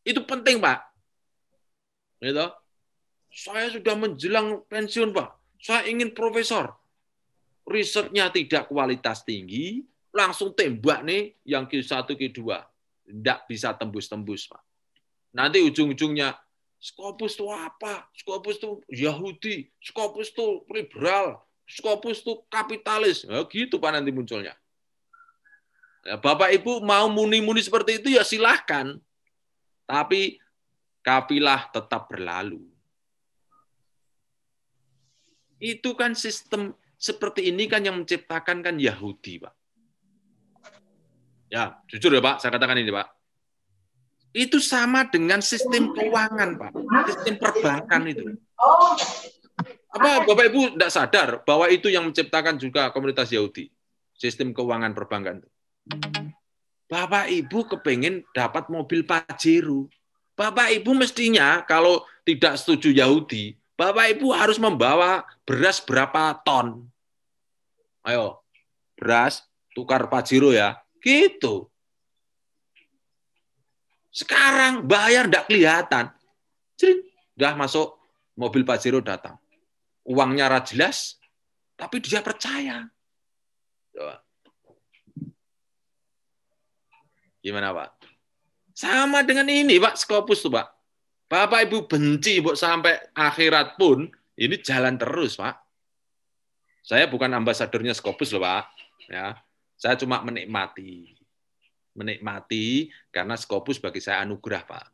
Itu penting, Pak. Gitu. Saya sudah menjelang pensiun, Pak. Saya ingin profesor. Risetnya tidak kualitas tinggi, langsung tembak nih yang Q1, Q2. Tidak bisa tembus-tembus, Pak. Nanti ujung-ujungnya, Scopus itu apa? Scopus itu Yahudi, Scopus itu liberal, Scopus itu kapitalis. Ya, gitu, Pak, nanti munculnya. Ya, Bapak Ibu mau muni-muni seperti itu, ya silahkan. Tapi kafilah tetap berlalu. Itu kan sistem seperti ini kan yang menciptakan kan Yahudi, Pak. Ya, jujur ya, Pak, saya katakan ini, Pak. Itu sama dengan sistem keuangan, Pak. Sistem perbankan itu. Apa Bapak Ibu tidak sadar bahwa itu yang menciptakan juga komunitas Yahudi? Sistem keuangan perbankan itu. Bapak Ibu kepengen dapat mobil Pajero. Bapak Ibu mestinya kalau tidak setuju Yahudi, Bapak Ibu harus membawa beras berapa ton. Ayo, beras tukar Pajero ya. Gitu. Sekarang bayar tidak kelihatan. Jadi, udah masuk mobil Pajero datang. Uangnya ra jelas, tapi dia percaya. Coba. Gimana, Pak? Sama dengan ini, Pak, Scopus tuh, Pak. Bapak Ibu benci, Bu, sampai akhirat pun, ini jalan terus, Pak. Saya bukan ambasadornya Scopus loh, Pak. Ya, saya cuma menikmati karena Scopus bagi saya anugerah, Pak.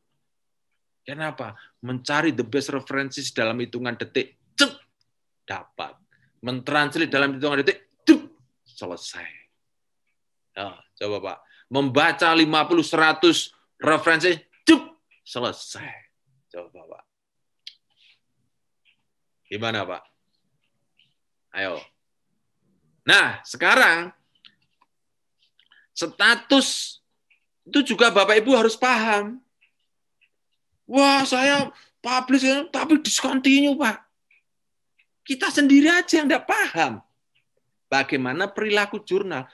Kenapa? Mencari the best references dalam hitungan detik, cep, dapat. Mentranslate dalam hitungan detik, cep, selesai. Nah, coba, Pak. Membaca 50-100 referensi, cep, selesai. Coba, Pak. Gimana, Pak? Ayo. Nah, sekarang status itu juga Bapak Ibu harus paham. Wah, saya publish tapi discontinue, Pak. Kita sendiri aja yang tidak paham bagaimana perilaku jurnal.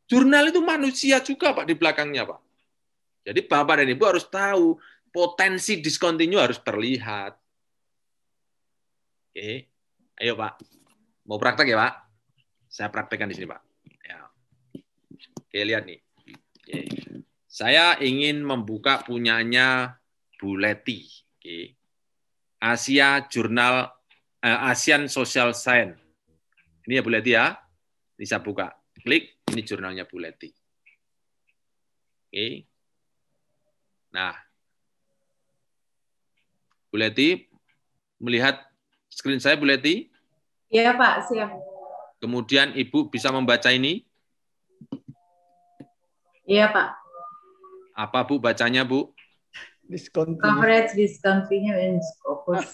Jurnal itu manusia juga, Pak, di belakangnya, Pak. Jadi Bapak dan Ibu harus tahu potensi discontinue harus terlihat. Oke. Ayo, Pak. Mau praktek ya, Pak? Saya praktekkan di sini, Pak. Ya. Oke, lihat nih. Oke. Saya ingin membuka punyanya Bu Leti. Oke. ASEAN Social Science. Ini ya Bu Leti ya. Bisa buka. Klik, ini jurnalnya Bu Leti. Oke. Nah. Bu Leti, melihat screen saya, Bu Leti? Iya, Pak, siap. Kemudian Ibu bisa membaca ini? Iya, Pak. Apa, Bu, bacanya, Bu? Coverage discontinue in Scopus.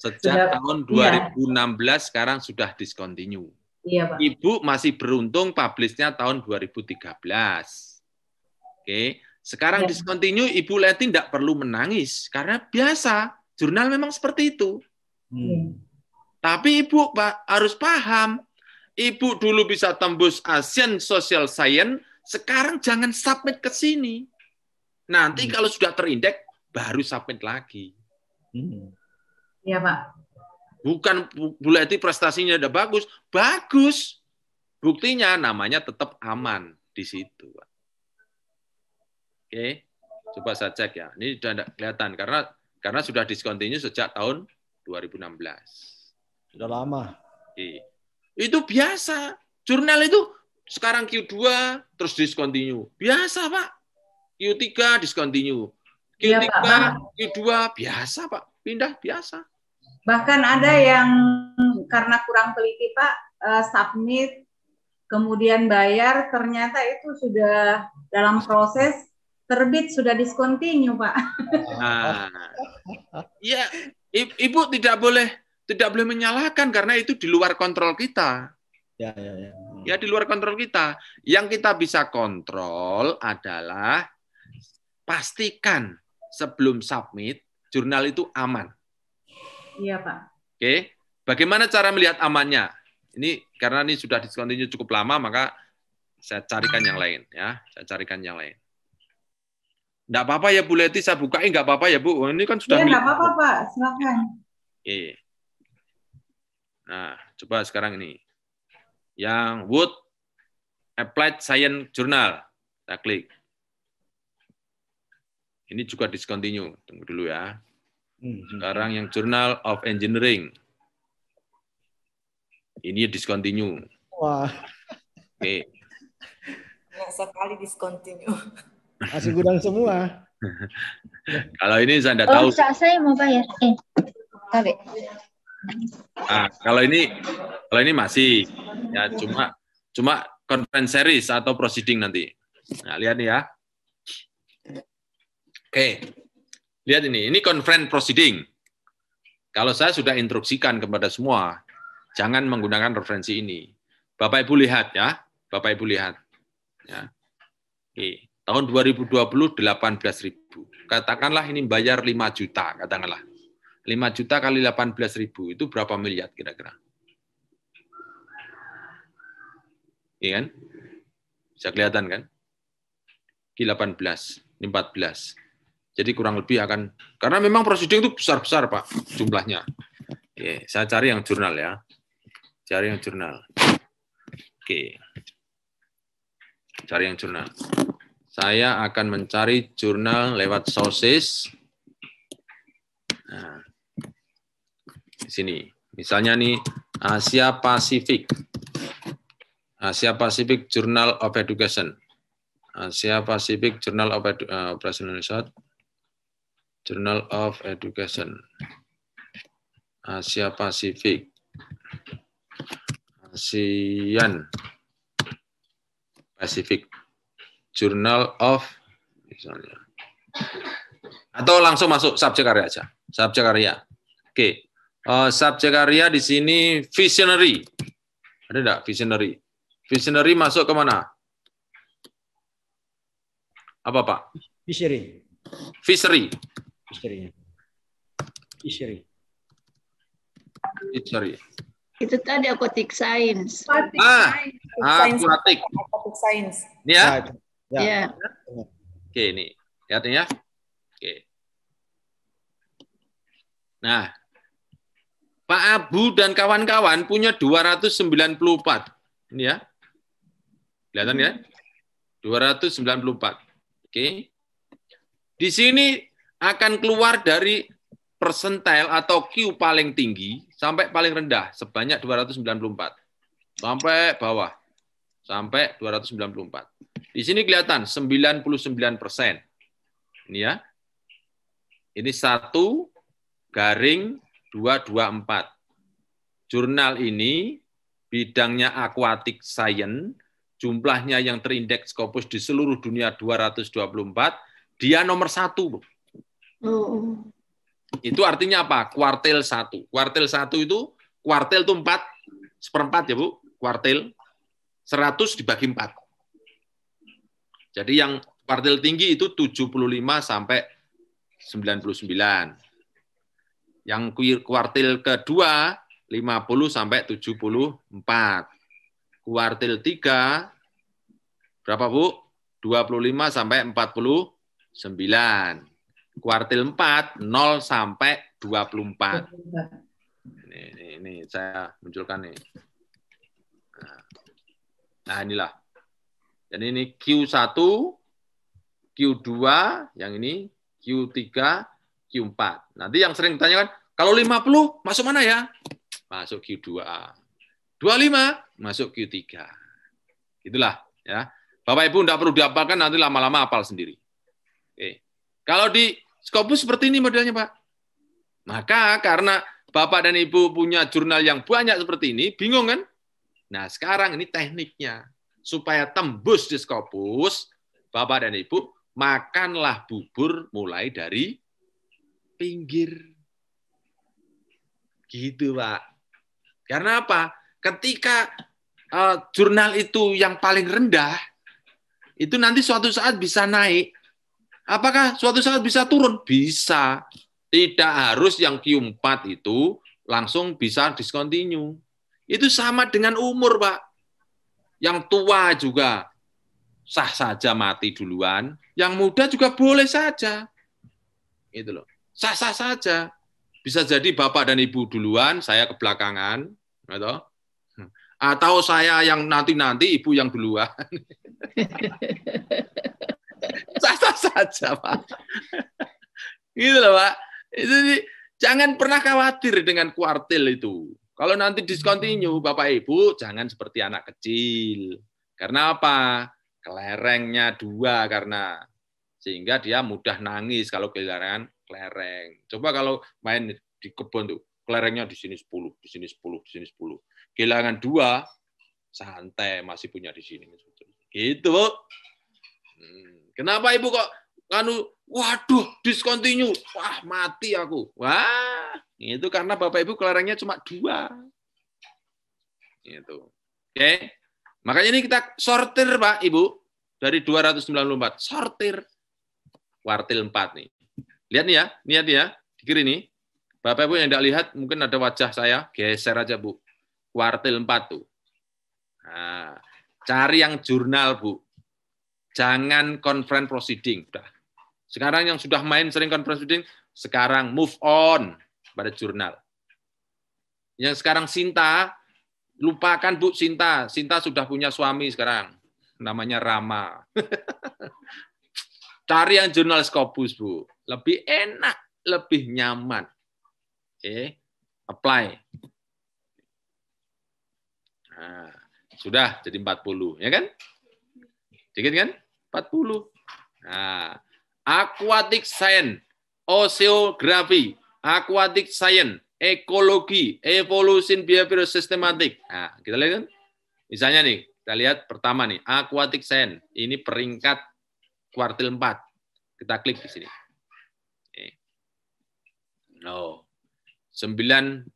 Sejak tahun 2016 sekarang sudah discontinue. Iya, Pak. Ibu masih beruntung publish-nya tahun 2013. Oke, sekarang discontinue, Ibu Leti tidak perlu menangis karena biasa, jurnal memang seperti itu. Tapi Ibu, Pak, harus paham, Ibu dulu bisa tembus ASEAN Social Science, sekarang jangan submit ke sini. Nanti kalau sudah terindeks, baru submit lagi. Iya, Pak. Bukan Bu Leti prestasinya udah bagus, bagus. Buktinya namanya tetap aman di situ, Pak. Oke, coba saya cek ya. Ini sudah tidak kelihatan karena sudah discontinue sejak tahun 2016. Sudah lama. Oke. Itu biasa. Jurnal itu sekarang Q2 terus discontinue. Biasa, Pak. Q3 discontinue. Q3, ya, Q2 biasa, Pak. Pindah biasa. Bahkan ada yang karena kurang teliti, Pak, submit, kemudian bayar, ternyata itu sudah dalam proses terbit, sudah discontinue, Pak. Nah, ya, Ibu tidak boleh menyalahkan karena itu di luar kontrol kita. Ya, di luar kontrol kita. Yang kita bisa kontrol adalah pastikan sebelum submit jurnal itu aman. Iya, Pak. Oke. Bagaimana cara melihat amannya? Ini karena ini sudah discontinue cukup lama, maka saya carikan yang lain. Ya, saya carikan yang lain. Enggak apa-apa ya Bu Leti, saya bukain nggak apa-apa ya Bu. Oh, ini kan sudah. Iya, nggak apa-apa Pak, silakan. Oke. Nah, coba sekarang ini. Yang Wood Applied Science Journal. Kita klik. Ini juga discontinue. Tunggu dulu ya. Sekarang yang Journal of Engineering. Ini discontinue. Wah. Oke. Banyak sekali discontinue. Masih gudang semua. Kalau ini saya tidak tahu. Saya mau bayar. Tabe. Nah, kalau ini masih ya cuma conference series atau proceeding nanti. Nah, lihat nih ya. Oke. Lihat ini conference proceeding. Kalau saya sudah instruksikan kepada semua, jangan menggunakan referensi ini. Bapak Ibu lihat ya. Bapak Ibu lihat. Ya. Oke. Tahun 2020 18.000. Katakanlah ini bayar 5 juta, katakanlah. 5 juta kali 18.000 itu berapa miliar kira-kira? Iya kan? Bisa kelihatan kan? Ini 18, ini 14. Jadi kurang lebih akan, karena memang proceeding itu besar-besar Pak jumlahnya. Oke, saya cari yang jurnal ya. Cari yang jurnal. Oke. Cari yang jurnal. Saya akan mencari jurnal lewat sources. Nah, di sini. Misalnya nih, Asia Pacific. Asia Pacific Journal of Education. Asia Pacific Journal of Operational Research. Journal of Education. Asia Pacific. ASEAN Pacific Journal of misalnya. Atau langsung masuk subjek karya aja. Subjek karya. Oke. Subjek karya di sini visionary. Ada enggak visionary? Visionary masuk ke mana? Apa, Pak? Fishery. Fishery. Fishery. Fishery. Fishery. Itu tadi aquatic science. Aquatic. Aquatic science. Ini ya? Ya. Oke, ini. Lihat ini ya. Oke. Nah, Pak Abu dan kawan-kawan punya 294. Ini ya. Kelihatan ya? 294. Oke. Di sini akan keluar dari persentile atau Q paling tinggi sampai paling rendah sebanyak 294. Sampai bawah. Sampai 294. Di sini kelihatan 99%. Ini ya. Ini 1/224. Jurnal ini bidangnya aquatic science, jumlahnya yang terindeks Scopus di seluruh dunia 224, dia nomor 1. Oh. Itu artinya apa? Kuartil 1. Kuartil 1 itu, kuartil itu 4/4 ya Bu, kuartil 100 dibagi 4. Jadi yang kuartil tinggi itu 75 sampai 99. Yang kuartil kedua 50 sampai 74. Kuartil 3 berapa Bu? 25 sampai 49. Kuartil 4 0 sampai 24. Ini saya munculkan nih. Nah, inilah. Jadi ini Q1, Q2, yang ini Q3, Q4. Nanti yang sering ditanyakan, kalau 50 masuk mana ya? Masuk Q2A. 25 masuk Q3. Itulah ya. Bapak Ibu enggak perlu dihafalkan, nanti lama-lama hafal sendiri. Oke. Kalau di Scopus seperti ini modelnya, Pak. Maka karena Bapak dan Ibu punya jurnal yang banyak seperti ini, bingung kan? Nah, sekarang ini tekniknya. Supaya tembus di Scopus, Bapak dan Ibu, makanlah bubur mulai dari pinggir. Gitu, Pak. Karena apa? Ketika jurnal itu yang paling rendah, itu nanti suatu saat bisa naik. Apakah suatu saat bisa turun? Bisa. Tidak harus yang Q4 itu langsung bisa discontinue. Itu sama dengan umur, Pak. Yang tua juga sah saja mati duluan, yang muda juga boleh saja. Itu loh. Sah-sah saja. Bisa jadi bapak dan ibu duluan, saya kebelakangan, gitu. Atau saya yang nanti-nanti, ibu yang duluan. Sah-sah saja, Pak. Gitu loh, Pak. Itu, jangan pernah khawatir dengan kuartil itu. Kalau nanti discontinue, Bapak Ibu, jangan seperti anak kecil. Karena apa? Kelerengnya 2 karena sehingga dia mudah nangis kalau kehilangan kelereng. Coba kalau main di kebun tuh, kelerengnya di sini 10, di sini 10, di sini 10. Kehilangan 2, santai masih punya di sini. Gitu. Kenapa Ibu kok waduh, discontinue. Wah, mati aku. Wah, itu karena Bapak Ibu kelerengnya cuma 2. Gitu. Oke. Makanya ini kita sortir, Pak, Ibu. Dari 294. Sortir. Kuartil 4 nih. Lihat nih ya. Lihat ya. Di kiri nih. Bapak Ibu yang tidak lihat, mungkin ada wajah saya. Geser aja, Bu. Kuartil 4 tuh. Nah, cari yang jurnal, Bu. Jangan conference proceeding. Udah. Sekarang yang sudah main sering conference proceeding, sekarang move on pada jurnal. Yang sekarang Sinta, lupakan Bu Sinta. Sinta sudah punya suami sekarang. Namanya Rama. Cari yang jurnal Scopus, Bu. Lebih enak, lebih nyaman. Oke, apply. Nah, sudah jadi 40, ya kan? Dikit kan? 40. Nah, aquatic science, oceography, aquatic science, ekologi, evolution behavior systematic. Nah, kita lihat kan? Misalnya nih, kita lihat pertama nih, aquatic science. Ini peringkat kuartil 4. Kita klik di sini. No. 92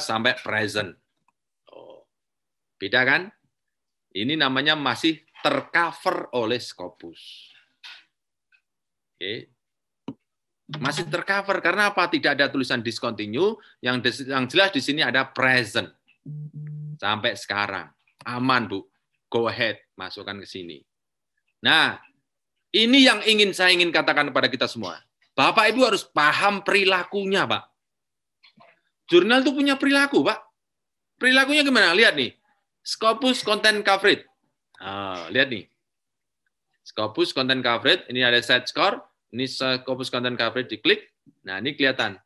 sampai present. Oh. Beda kan? Ini namanya masih tercover oleh Scopus. Oke. Masih tercover karena apa? Tidak ada tulisan discontinue, yang jelas di sini ada present. Sampai sekarang. Aman, Bu. Go ahead, masukkan ke sini. Nah, ini yang saya ingin katakan kepada kita semua. Bapak Ibu harus paham perilakunya, Pak. Jurnal itu punya perilaku, Pak. Perilakunya gimana? Lihat nih. Scopus content coverage. Lihat nih. Scopus content coverage, ini ada set score, ini Scopus content coverage, diklik. Nah, ini kelihatan.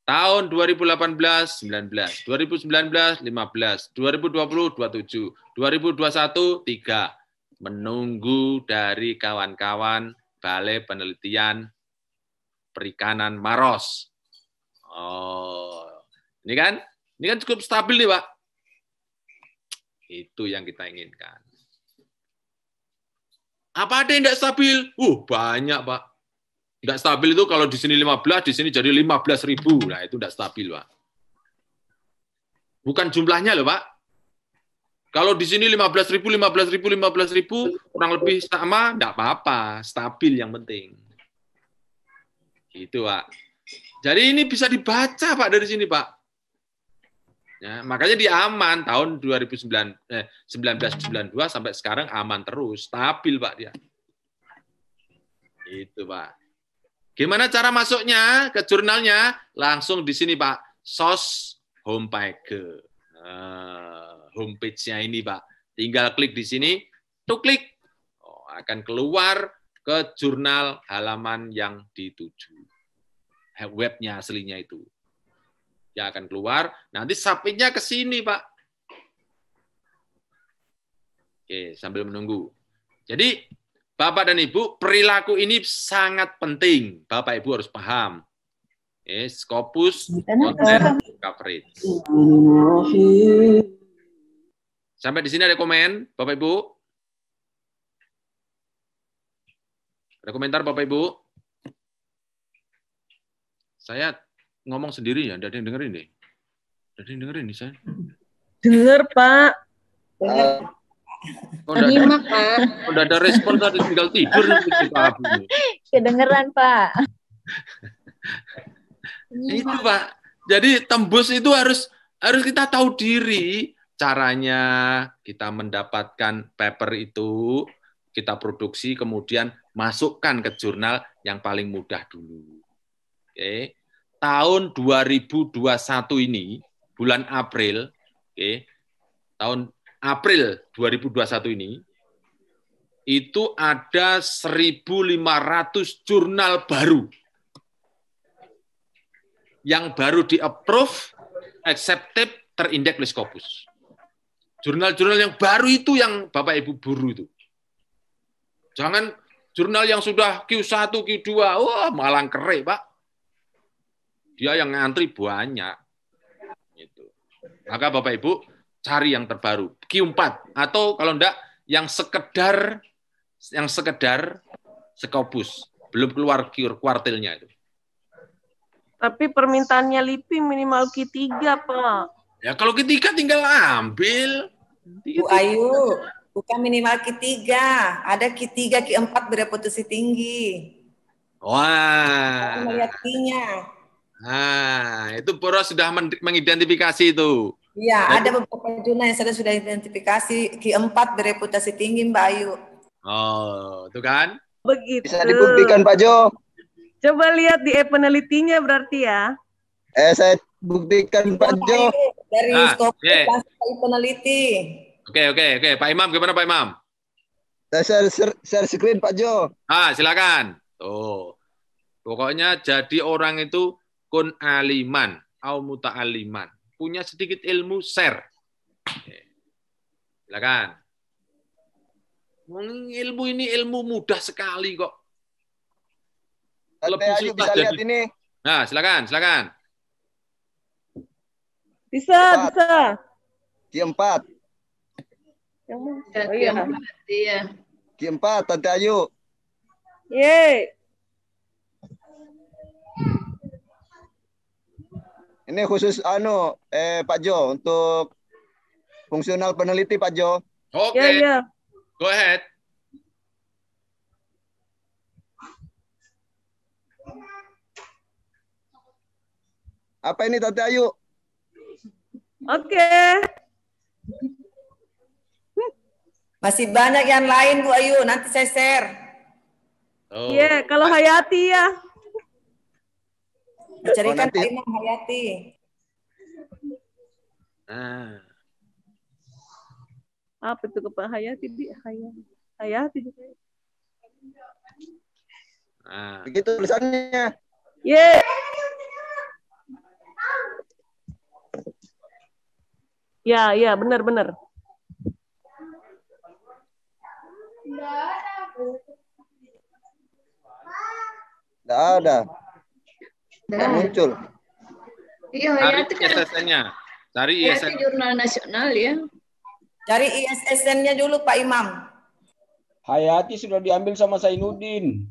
Tahun 2018, 19, 2019, 15, 2020, 27, 2021, 3. Menunggu dari kawan-kawan Balai Penelitian Perikanan Maros. Oh, ini kan cukup stabil nih, Pak. Itu yang kita inginkan. Apa ada yang tidak stabil? Banyak, Pak. Tidak stabil itu kalau di sini 15, di sini jadi 15.000. Nah, itu tidak stabil, Pak. Bukan jumlahnya loh, Pak. Kalau di sini 15.000, 15.000, 15.000, kurang lebih sama, tidak apa-apa. Stabil yang penting. Gitu, Pak. Jadi ini bisa dibaca, Pak, dari sini, Pak. Ya, makanya dia aman tahun 1992 sampai sekarang aman terus, stabil, Pak, dia. Itu, Pak. Gimana cara masuknya ke jurnalnya? Langsung di sini, Pak. SOS homepage. Homepage-nya ini, Pak. Tinggal klik di sini, tuh klik. Akan keluar ke jurnal halaman yang dituju. Webnya aslinya itu. Ya akan keluar, nanti submit-nya ke sini, Pak. Oke, sambil menunggu. Jadi, Bapak dan Ibu, perilaku ini sangat penting. Bapak Ibu harus paham. Scopus content coverage. Sampai di sini ada komen, Bapak Ibu? Ada komentar, Bapak Ibu? Saya ngomong sendiri ya, tidak ada yang dengerin deh. Tidak ada yang dengerin nih saya. Dengar, Pak. Nyimak, Pak. Udah ada respon tadi, tinggal tidur. Kedengeran, Pak. Itu, Pak. Jadi tembus itu harus kita tahu diri. Caranya kita mendapatkan paper itu, kita produksi, kemudian masukkan ke jurnal yang paling mudah dulu. Oke. Tahun 2021 ini, bulan April, oke, tahun April 2021 ini, itu ada 1.500 jurnal baru yang baru di-approve, accepted, terindeks oleh Scopus. Jurnal-jurnal yang baru itu yang Bapak Ibu buru itu. Jangan jurnal yang sudah Q1, Q2, wah malang kere, Pak. Dia yang ngantri banyak. Gitu. Maka Bapak Ibu cari yang terbaru, Q4 atau kalau enggak yang sekedar Scopus, belum keluar kuartilnya itu. Tapi permintaannya LIPI minimal Q3, Pak. Ya kalau Q3 tinggal ambil. Bu Ayu, bukan minimal Q3, ada Q3, Q4 bereputasi tinggi. Wah. Melihat Q-nya. Nah, itu Boros sudah mengidentifikasi itu. Iya, ada beberapa jurnal yang sudah identifikasi Q4 bereputasi tinggi, Mbak Ayu. Oh, itu kan? Begitu. Bisa dibuktikan, Pak Jo. Coba lihat di penelitinya berarti ya. Saya buktikan, Pak Jo. Dari Scopus langsung peneliti. Oke. Pak Imam, gimana Pak Imam? Saya share screen, Pak Jo. Silakan. Tuh. Pokoknya jadi orang itu kun aliman, au muta'aliman. Punya sedikit ilmu, share. Silakan. Ilmu ini ilmu mudah sekali kok. Lebih Ayu bisa lihat ini. Nah, silakan. Bisa. Q4. Iya. Q4, Tante Ayu. Yeay. Ini khusus Pak Jo untuk fungsional peneliti, Pak Jo. Oke. Ya. Go ahead. Apa ini Tante Ayu? Oke. Masih banyak yang lain Bu Ayu, nanti saya share. Iya, kalau Hayati ya. Carikan Pak Imam Hayati. Apa itu ke Pak Hayati? Hayati juga. Begitu tulisannya. Ye. Ya, benar. Nggak ada. Nggak muncul. Iya, Hayati kan ISSN-nya. Cari ISSN. Jurnal nasional ya. Cari ISSN-nya dulu Pak Imam. Hayati sudah diambil sama Zainuddin.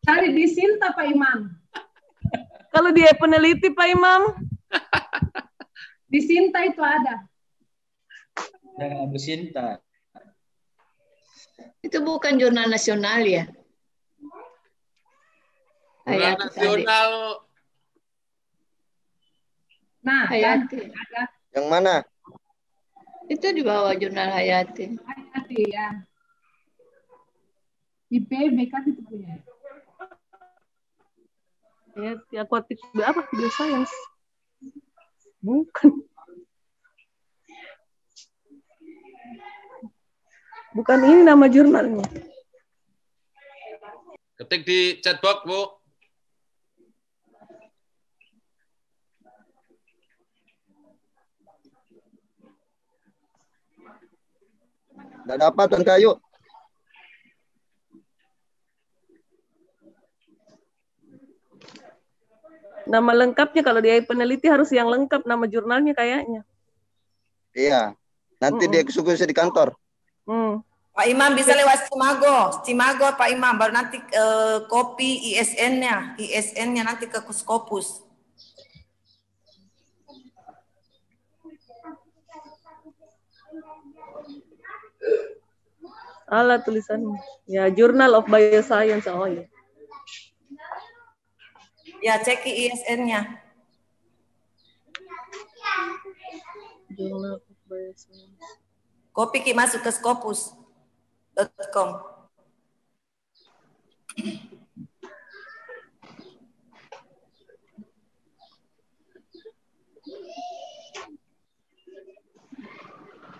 Cari di Sinta Pak Imam. Kalau dia peneliti Pak Imam. Di Sinta itu ada. Jangan Bu Sinta. Itu bukan jurnal nasional ya? Jurnal nasional. Nah, Hayati. Ada. Yang mana? Itu di bawah jurnal Hayati. Hayati ya. IPB kan itu punya. Ya, aquatic apa? Bioscience. Bukan. Bukan ini nama jurnalnya. Ketik di chat box, Bu. Nggak dapat, Tante Ayu. Nama lengkapnya kalau dia peneliti harus yang lengkap nama jurnalnya kayaknya. Iya. Nanti dia eksekusi di kantor. Pak Imam bisa lewat Cimago Pak Imam, baru nanti copy ISN-nya nanti ke Scopus. Salah tulisannya. Ya, Journal of Bioscience. Oh ya. Ya, cek ISN-nya. Kopi Ki masuk ke scopus.com.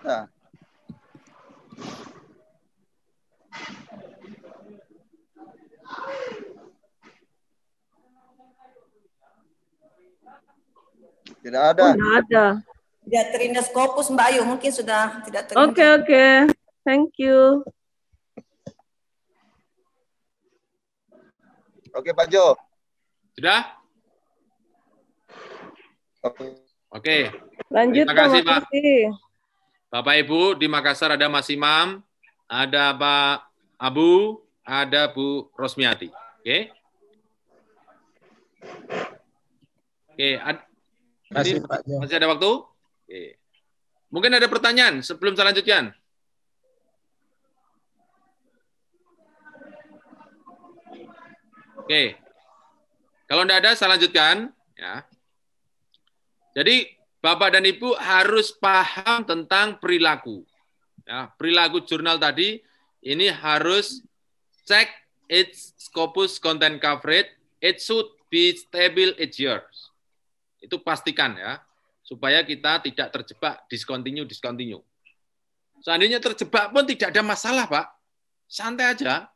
Nah. Tidak ada. Oh, tidak ada. Tidak terindah Scopus, Mbak Ayu. Mungkin sudah tidak terindah. Oke. Thank you. Oke, Pak Jo. Sudah? Oke. Lanjut, Terima kasih, Pak. makasih. Bapak Ibu, di Makassar ada Mas Imam, ada Pak Abu, ada Bu Rosmiati. Oke. Oke, masih ada waktu? Oke. Mungkin ada pertanyaan sebelum saya lanjutkan. Oke. Kalau tidak ada, saya lanjutkan. Ya. Jadi, Bapak dan Ibu harus paham tentang perilaku. Ya, perilaku jurnal tadi, ini harus check its Scopus content coverage, it should be stable each year. Itu pastikan ya, supaya kita tidak terjebak discontinue. Seandainya terjebak pun tidak ada masalah, Pak. Santai aja.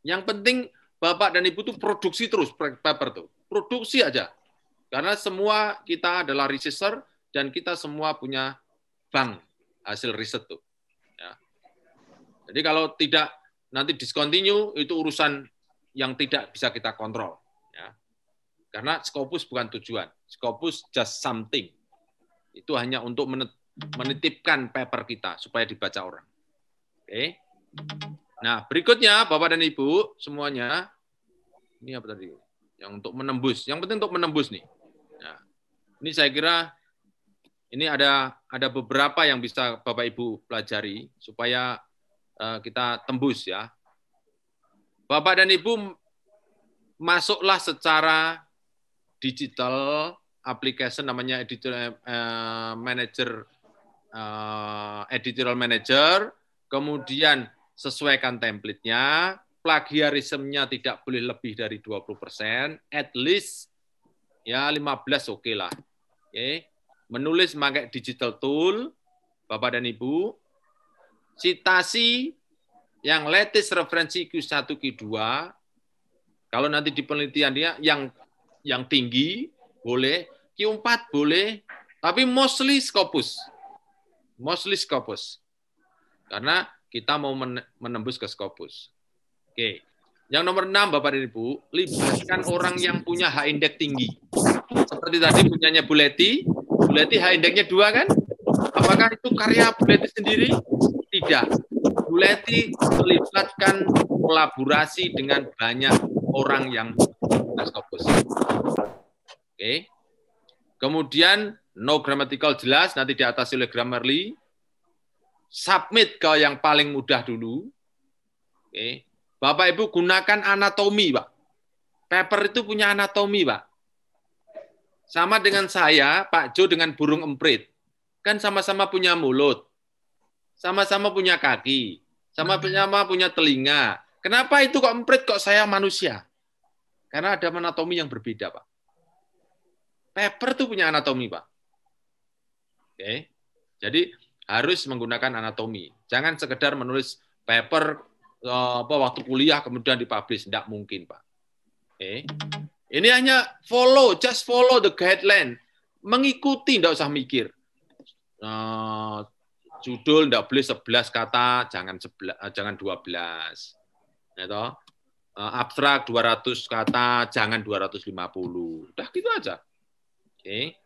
Yang penting Bapak dan Ibu tuh produksi terus paper tuh. Produksi aja. Karena semua kita adalah researcher dan kita semua punya bank hasil riset tuh. Ya. Jadi kalau tidak nanti discontinue itu urusan yang tidak bisa kita kontrol. Ya. Karena Scopus bukan tujuan. Scopus just something. Itu hanya untuk menitipkan paper kita supaya dibaca orang. Oke. Nah, berikutnya Bapak dan Ibu semuanya, ini apa tadi? Yang untuk menembus. Yang penting untuk menembus nih. Nah, ini saya kira ini ada beberapa yang bisa Bapak Ibu pelajari supaya kita tembus ya. Bapak dan Ibu masuklah secara digital application namanya editorial manager, kemudian sesuaikan template-nya, plagiarismenya tidak boleh lebih dari 20%, at least ya 15 oke lah. Oke. Menulis pakai digital tool, Bapak dan Ibu. Citasi yang latest referensi Q1, Q2, kalau nanti di penelitian dia yang tinggi boleh, Q4 boleh, tapi mostly Scopus. Mostly Scopus. Karena kita mau menembus ke Scopus. Oke. Yang nomor 6, Bapak dan Ibu, libatkan orang yang punya H-index tinggi. Seperti tadi punyanya Bu Leti H-index-nya 2 kan? Apakah itu karya Bu Leti sendiri? Tidak. Bu Leti melibatkan kolaborasi dengan banyak orang yang punya Scopus. Oke. Kemudian, no grammatical jelas, nanti diatasi oleh Grammarly. Submit ke yang paling mudah dulu. Oke. Bapak Ibu gunakan anatomi, Pak. Paper itu punya anatomi, Pak. Sama dengan saya, Pak Jo dengan burung emprit. Kan sama-sama punya mulut. Sama-sama punya kaki. Sama-sama punya telinga. Kenapa itu kok emprit, kok saya manusia? Karena ada anatomi yang berbeda, Pak. Paper itu punya anatomi, Pak. Oke. Jadi harus menggunakan anatomi. Jangan sekedar menulis paper waktu kuliah kemudian dipublish, tidak mungkin, Pak. Oke. Ini hanya just follow the guideline, mengikuti, tidak usah mikir. Judul tidak boleh 11 kata, jangan 12. Gitu. Abstrak 200 kata, jangan 250. Udah gitu aja. Oke.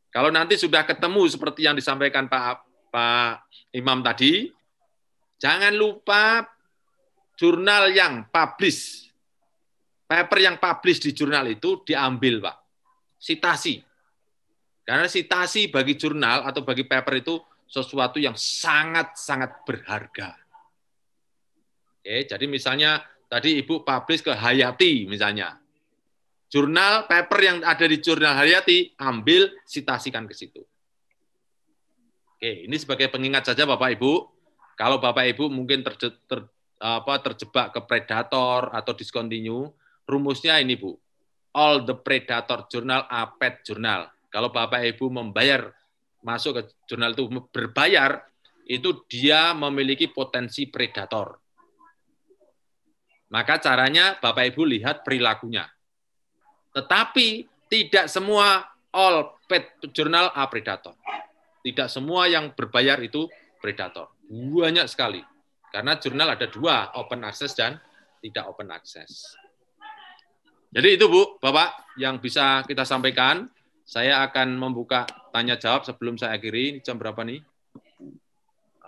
Kalau nanti sudah ketemu seperti yang disampaikan Pak Imam tadi, jangan lupa jurnal yang publish, paper yang publish di jurnal itu diambil, Pak. Sitasi. Karena sitasi bagi jurnal atau bagi paper itu sesuatu yang sangat-sangat berharga. Oke, jadi misalnya tadi Ibu publish ke Hayati misalnya. Jurnal, paper yang ada di jurnal Haryati, ambil, citasikan ke situ. Oke, ini sebagai pengingat saja Bapak Ibu. Kalau Bapak Ibu mungkin terjebak ke predator atau discontinue, rumusnya ini Bu. All the predator journal are paid journal. Kalau Bapak Ibu membayar, masuk ke jurnal itu berbayar, itu dia memiliki potensi predator. Maka caranya Bapak Ibu lihat perilakunya. Tetapi tidak semua all paid journal are predator. Tidak semua yang berbayar itu predator. Banyak sekali. Karena jurnal ada dua, open access dan tidak open access. Jadi itu Bu, Bapak, yang bisa kita sampaikan. Saya akan membuka tanya jawab sebelum saya akhiri. Ini jam berapa nih?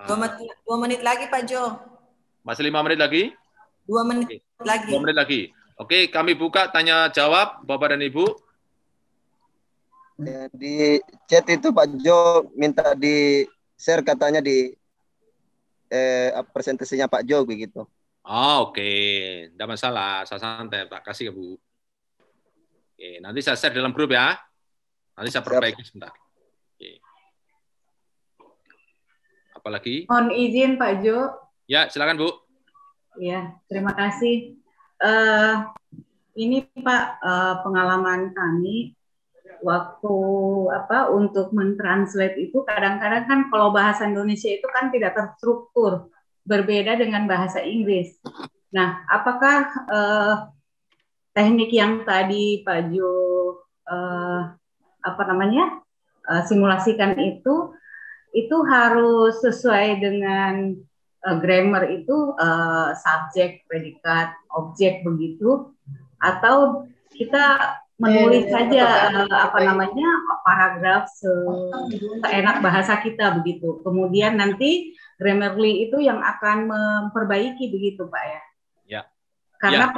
2 menit lagi Pak Jo. Masih 5 menit lagi? 2 menit lagi. 2 menit lagi. Oke, kami buka tanya jawab Bapak dan Ibu. Ya, di chat itu Pak Jo minta di share katanya di presentasinya Pak Jo begitu. Oh, oke. Tidak masalah, saya santai Pak, kasih ke Bu. Oke, nanti saya share dalam grup ya. Nanti saya perbaiki sebentar. Oke. Apalagi? Mohon izin Pak Jo. Ya, silakan Bu. Ya, terima kasih. Ini Pak, pengalaman kami waktu untuk mentranslate itu kadang-kadang kan kalau bahasa Indonesia itu kan tidak terstruktur, berbeda dengan bahasa Inggris. Nah, apakah teknik yang tadi Pak Jo simulasikan itu harus sesuai dengan grammar itu subjek, predikat, objek begitu, atau kita menulis saja paragraf seenak bahasa kita begitu. Kemudian nanti Grammarly itu yang akan memperbaiki begitu Pak ya. Ya. Karena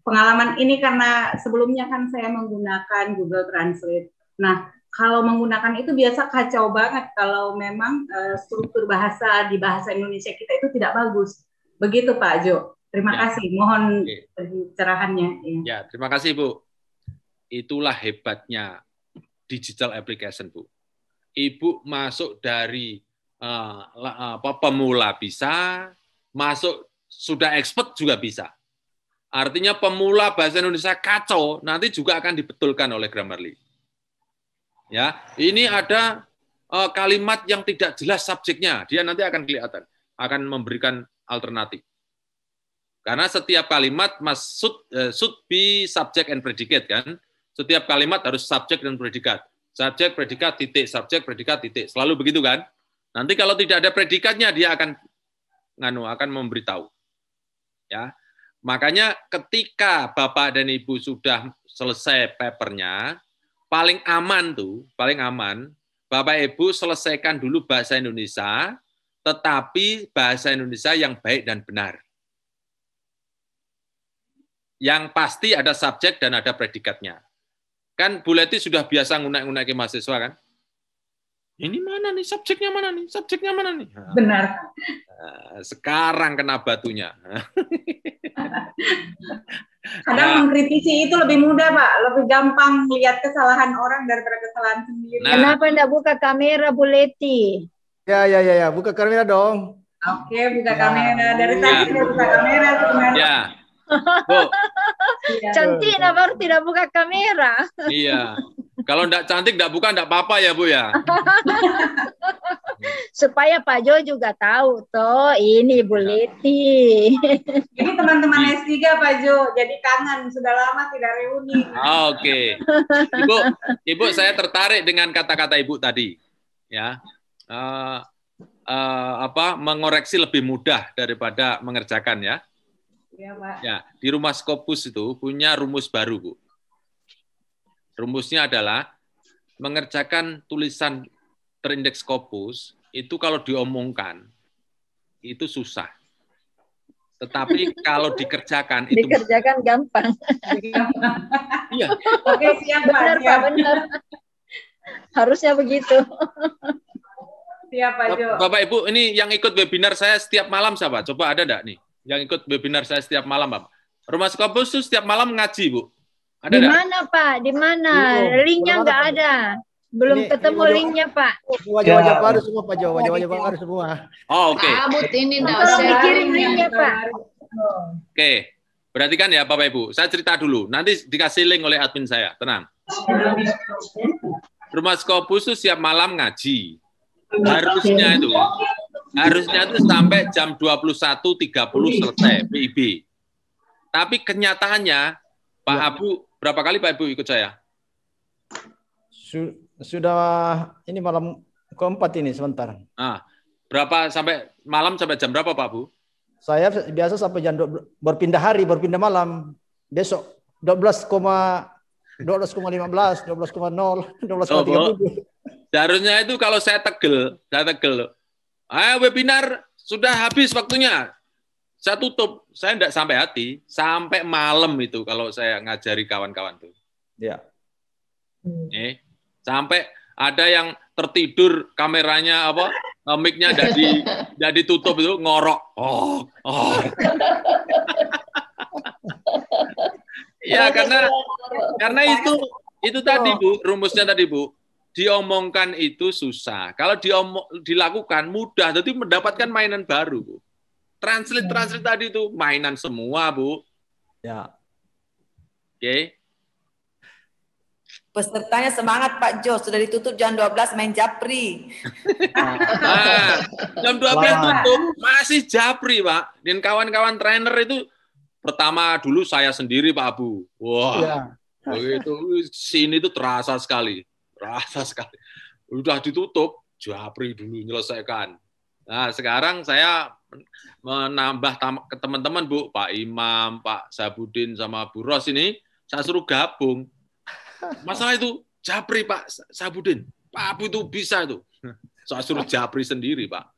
pengalaman ini karena sebelumnya kan saya menggunakan Google Translate. Nah, kalau menggunakan itu biasa kacau banget kalau memang struktur bahasa di bahasa Indonesia kita itu tidak bagus. Begitu Pak Jo. Terima kasih. Mohon pencerahannya. Ya, terima kasih Bu. Itulah hebatnya digital application Bu. Ibu masuk dari pemula bisa, masuk sudah expert juga bisa. Artinya pemula bahasa Indonesia kacau, nanti juga akan dibetulkan oleh Grammarly. Ya, ini ada kalimat yang tidak jelas subjeknya, dia nanti akan kelihatan, akan memberikan alternatif. Karena setiap kalimat should be subject and predicate kan. Setiap kalimat harus subjek dan predikat. Subjek, predikat, titik, subjek, predikat, titik. Selalu begitu kan? Nanti kalau tidak ada predikatnya dia akan memberitahu. Ya. Makanya ketika Bapak dan Ibu sudah selesai papernya, paling aman Bapak Ibu selesaikan dulu bahasa Indonesia, tetapi bahasa Indonesia yang baik dan benar. Yang pasti ada subjek dan ada predikatnya. Kan Bu Leti sudah biasa ngunak-ngunak ke mahasiswa kan? Ini mana nih? Subjeknya mana nih? Subjeknya mana nih? Benar. Sekarang kena batunya. Kadang mengkritisi itu lebih mudah, Pak. Lebih gampang lihat kesalahan orang daripada kesalahan sendiri. Kenapa enggak buka kamera, Bu Leti? Ya. Buka kamera dong. Oke, buka kamera. Dari tadi buka kamera. Ya. Bu. Cantik baru tidak buka kamera. Iya. Kalau enggak cantik enggak buka enggak apa-apa ya, Bu ya. Supaya Pak Jo juga tahu toh ini Bu Leti. Ini teman-teman S3 Pak Jo, jadi kangen sudah lama tidak reuni. Oke. Ibu saya tertarik dengan kata-kata Ibu tadi. Ya. Mengoreksi lebih mudah daripada mengerjakan ya. Ya, Pak. Ya, di rumah Scopus itu punya rumus baru, Bu. Rumusnya adalah mengerjakan tulisan terindeks Scopus itu kalau diomongkan itu susah. Tetapi kalau dikerjakan itu gampang. Iya. Oke, siap Pak. Benar, Pak, benar. Harusnya begitu. Siap Pak Jo. Bapak Ibu, ini yang ikut webinar saya setiap malam siapa? Coba ada enggak nih? Yang ikut webinar saya setiap malam, Bapak. Rumah Scopus itu setiap malam ngaji, Bu. Ada Di nggak? mana Pak? Di mana? Linknya nggak ada. Belum ketemu linknya Pak. Wajah-wajah baru semua Pak Jo, wajah-wajah baru semua. Oh, oke. Abut ini nggak Tolong share dikirim linknya. linknya Pak. Oke. Perhatikan ya Bapak Ibu. Saya cerita dulu. Nanti dikasih link oleh admin saya. Tenang. Rumah Skopus itu siap malam ngaji. Harusnya itu sampai jam 21.30 selesai PIB. Tapi kenyataannya Pak Abu, berapa kali Pak Ibu ikut saya? Sudah ini malam keempat ini sebentar. Ah, berapa sampai malam sampai jam berapa Pak Abu? Saya biasa sampai jam 12, berpindah hari, berpindah malam. Besok 12,15, 12,0, 12,30. Seharusnya itu kalau saya tegel. Webinar sudah habis waktunya. Saya tutup. Saya tidak sampai hati, sampai malam itu kalau saya ngajari kawan-kawan tuh. Ya. Sampai ada yang tertidur kameranya apa? Mic-nya tidak ditutup itu ngorok. Ya karena itu tadi Bu, rumusnya tadi Bu. Diomongkan itu susah. Kalau dilakukan mudah, jadi mendapatkan mainan baru, Bu. Translate tadi itu mainan semua, Bu. Ya. Oke. Pesertanya semangat Pak Jo, sudah ditutup jam 12 main japri. Jam 12 tutup, masih japri, Pak. Dan kawan-kawan trainer itu pertama dulu saya sendiri, Pak Abu. Wah, itu sini itu terasa sekali. Udah ditutup, japri dulu menyelesaikan. Nah, sekarang saya menambah ke teman-teman, Bu, Pak Imam, Pak Sabudin, sama Bu Ros ini, saya suruh gabung. Masalah itu japri Pak Sabudin, Pak Abu itu bisa itu. Saya suruh japri sendiri Pak.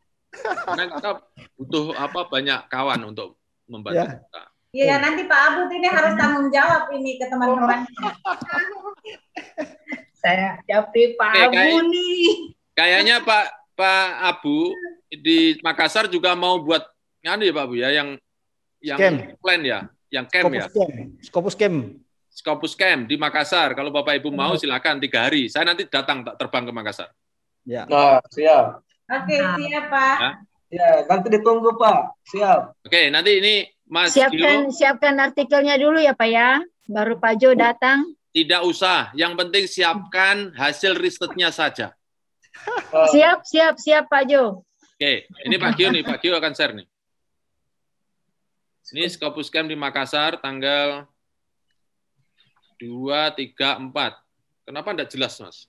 Karena kita butuh banyak kawan untuk membantu kita. Iya, nanti Pak Abu ini harus tanggung jawab ini ke teman-teman. Saya japri Pak Abu nih. Kayaknya Pak Abu di Makassar juga mau buat ya Pak Abu ya yang plan ya, yang camp ya. Scopus Camp di Makassar. Kalau Bapak Ibu mau silakan 3 hari. Saya nanti datang terbang ke Makassar. Ya. Nah, siap. Oke, siap Pak. Ya, nanti ditunggu Pak. Siap. Oke, nanti ini Mas Siapkan artikelnya dulu ya Pak ya. Baru Pak Jo datang. Tidak usah. Yang penting siapkan hasil risetnya saja. Siap Pak Jo. Oke, ini Pak Gio nih. Pak Gio akan share nih. Ini Scopus Camp di Makassar tanggal 2, 3, 4. Kenapa enggak jelas, Mas?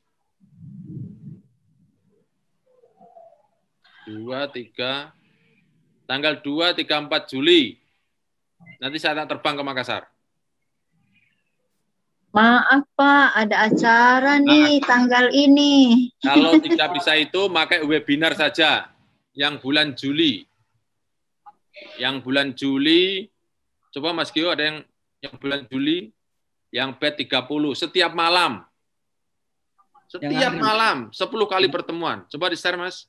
2, 3, tanggal 2, 3, 4 Juli. Nanti saya terbang ke Makassar. Maaf Pak, ada acara nih tanggal ini. Kalau tidak bisa itu, pakai webinar saja. Yang bulan Juli. Yang bulan Juli, coba Mas Gio ada yang bulan Juli, yang bed 30, setiap malam. Setiap malam, 10 kali pertemuan. Coba di-share, Mas.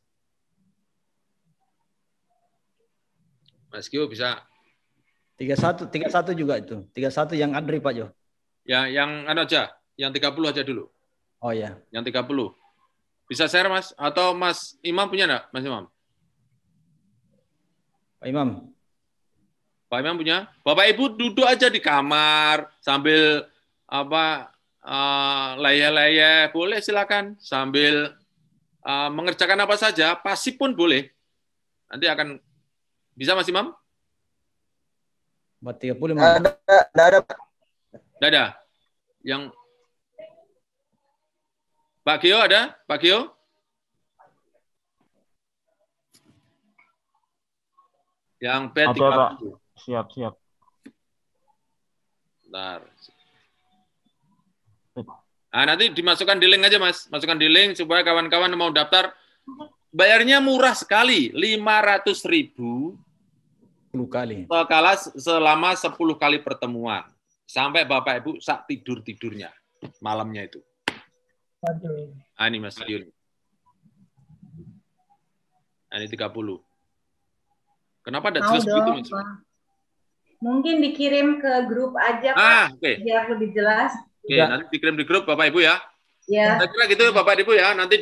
Mas Gio bisa. 31 juga itu. 31 yang Andri, Pak Jo. Ya, yang aja. Yang 30 aja dulu. Oh ya. Yang 30. Bisa share, Mas? Atau Mas Imam punya enggak, Mas Imam? Pak Imam. Pak Imam punya? Bapak Ibu duduk aja di kamar sambil leyeh-leyeh, boleh silakan. Sambil mengerjakan apa saja, pasif pun boleh. Nanti akan bisa Mas Imam? 35. Ada. Tidak ada. Yang Pak Gio ada? Pak Gio? Yang P30. Ada, Pak. Siap. Bentar. Nah, nanti dimasukkan di link aja, Mas. Masukkan di link supaya kawan-kawan mau daftar. Bayarnya murah sekali, 500.000 10 kali. Selama 10 kali pertemuan. Sampai Bapak Ibu sak tidur-tidurnya malamnya itu. Ini Mas Dion. Ini 30. Kenapa tidak jelas begitu, Mas? Mungkin dikirim ke grup aja Pak, Oke. biar lebih jelas. Oke, nanti dikirim di grup Bapak Ibu ya. Ya. Saya kira gitu Bapak Ibu ya. Nanti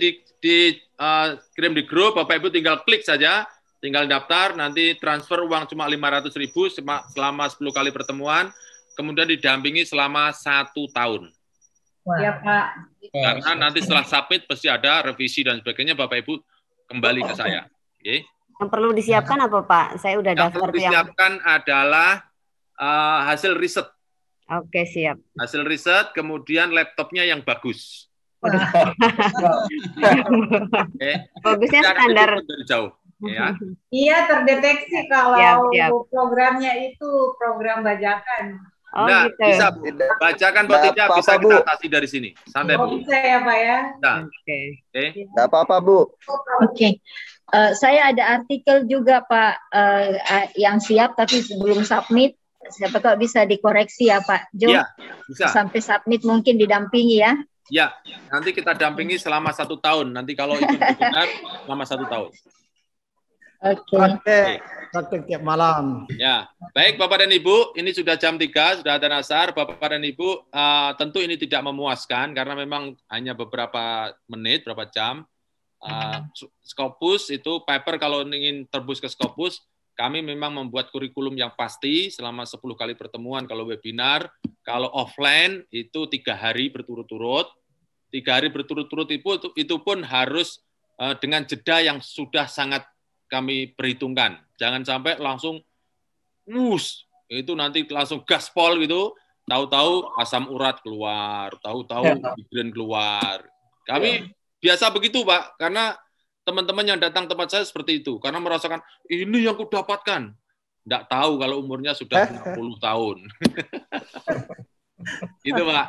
kirim di grup, Bapak Ibu tinggal klik saja, tinggal daftar, nanti transfer uang cuma 500.000 selama 10 kali pertemuan, kemudian didampingi selama 1 tahun. Ya Pak. Karena nanti setelah submit pasti ada revisi dan sebagainya, Bapak Ibu kembali ke saya. Oke. Yang perlu disiapkan apa Pak? Saya udah Yang daftar perlu disiapkan adalah hasil riset. Oke, siap. Hasil riset, kemudian laptopnya yang bagus. Bagusnya standar. Dari jauh. Ya. Iya, terdeteksi kalau siap. programnya itu program bajakan. Nah, gitu. bisa Bu. Bajakan atau tidak bisa kita atasi dari sini. Santai Bu. Bisa ya Pak ya. Nah. Oke. Nggak apa-apa Bu. Oke. Saya ada artikel juga Pak yang siap tapi sebelum submit siapa tahu bisa dikoreksi ya Pak Jo. Iya, bisa. Sampai submit mungkin didampingi ya. Ya, nanti kita dampingi selama 1 tahun. Nanti kalau itu benar selama 1 tahun. Oke. Praktek tiap malam. Ya, baik Bapak dan Ibu, ini sudah jam 3, sudah ada asar. Bapak dan Ibu, tentu ini tidak memuaskan karena memang hanya beberapa menit, berapa jam. Scopus itu paper kalau ingin tembus ke Scopus, kami memang membuat kurikulum yang pasti selama 10 kali pertemuan kalau webinar. Kalau offline itu 3 hari berturut-turut. 3 hari berturut-turut itu pun harus dengan jeda yang sudah sangat kami perhitungkan. Jangan sampai langsung itu nanti langsung gaspol gitu, tahu-tahu asam urat keluar, tahu-tahu migren keluar. Kami biasa begitu Pak, karena teman-teman yang datang tempat saya seperti itu, karena merasakan ini yang kudapatkan. Nggak tahu kalau umurnya sudah 60 tahun. Gitu Pak.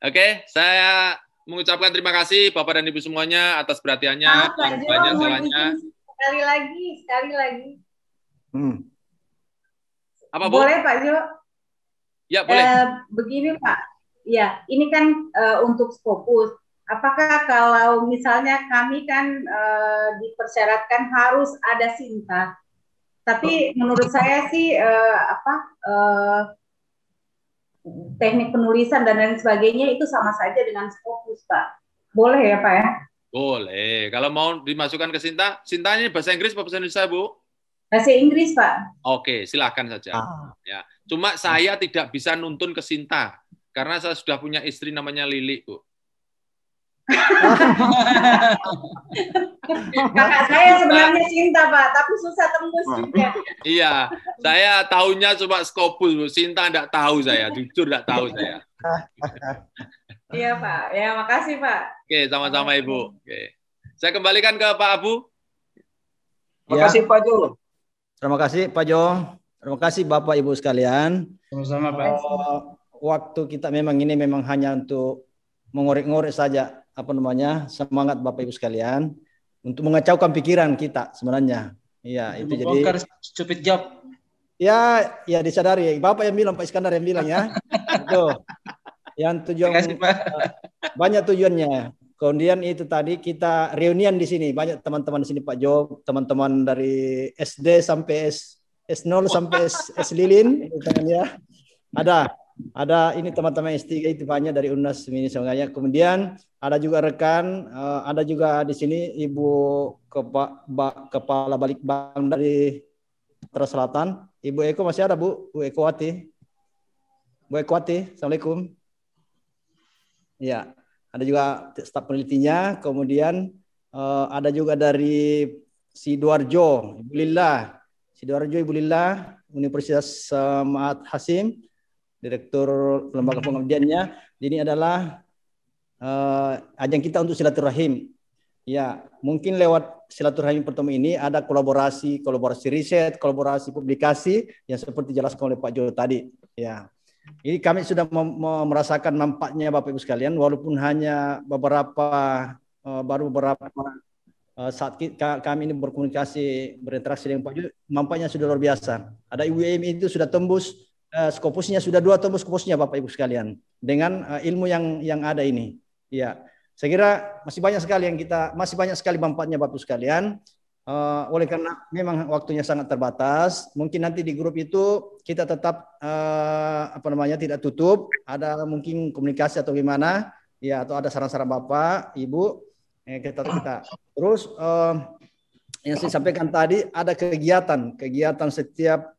Oke, saya mengucapkan terima kasih Bapak dan Ibu semuanya atas perhatiannya. Banyak salahnya. Sekali lagi. Apa Bu? Boleh Pak Jo? Ya, boleh. Begini Pak. Ya, ini kan untuk Scopus. Apakah kalau misalnya kami kan dipersyaratkan harus ada Sinta, tapi menurut saya sih teknik penulisan dan lain sebagainya itu sama saja dengan Scopus Pak. Boleh ya Pak ya? Boleh. Kalau mau dimasukkan ke Sinta, Sintanya bahasa Inggris atau bahasa Indonesia Bu? Bahasa Inggris Pak. Oke, silahkan saja. Ya, cuma saya tidak bisa nuntun ke Sinta karena saya sudah punya istri namanya Lili Bu. Kakak saya sebenarnya Sinta Pak, tapi susah tembus juga. Iya, saya tahunya cuma Scopus Bu. Sinta enggak tahu saya, jujur enggak tahu saya. Iya Pak, ya makasih Pak. Oke, sama-sama Ibu. Oke. Saya kembalikan ke Pak Abu. Terima kasih Pak Jo. Terima kasih Pak Jo. Terima kasih Bapak Ibu sekalian. Sama-sama Pak. Waktu kita memang ini memang hanya untuk mengorek-ngorek saja semangat Bapak Ibu sekalian untuk mengacaukan pikiran kita sebenarnya. Iya, itu jadi stupid job. Ya disadari. Bapak yang bilang, Pak Iskandar yang bilang ya. Itu. Yang tujuan banyak tujuannya. Kemudian itu tadi kita reunian di sini, banyak teman-teman di sini Pak Jo, teman-teman dari SD sampai S0 sampai S Lilin, ya. Ada ini teman-teman S3 itu banyak dari UNAS ini sebenarnya. Kemudian ada juga rekan, ada juga di sini Ibu Kepala Balikbang dari Sumatera Selatan. Ibu Eko masih ada Bu? Bu Ekowati. Bu Ekowati, Assalamualaikum. Ya, ada juga staf penelitinya. Kemudian ada juga dari Sidoarjo, Ibu Lillah. Sidoarjo Ibu Lillah, Universitas Mahat Hasim, Direktur Lembaga Pengabdiannya. Ini adalah ajang kita untuk silaturahim. Ya, mungkin lewat silaturahim pertama ini ada kolaborasi riset, kolaborasi publikasi yang seperti dijelaskan oleh Pak Jo tadi. Ya. Ini kami sudah merasakan nampaknya Bapak Ibu sekalian, walaupun hanya baru beberapa saat kami ini berkomunikasi, berinteraksi dengan Pak Jo, nampaknya sudah luar biasa. Ada IWM itu sudah tembus Scopusnya, sudah 2 tembus Scopusnya Bapak Ibu sekalian, dengan ilmu yang ada ini. Ya, saya kira masih banyak sekali manfaatnya Bapak Ibu sekalian. Oleh karena memang waktunya sangat terbatas, mungkin nanti di grup itu kita tetap tidak tutup, ada mungkin komunikasi atau gimana, ya, atau ada saran-saran Bapak, Ibu, kita terus yang saya sampaikan tadi ada kegiatan setiap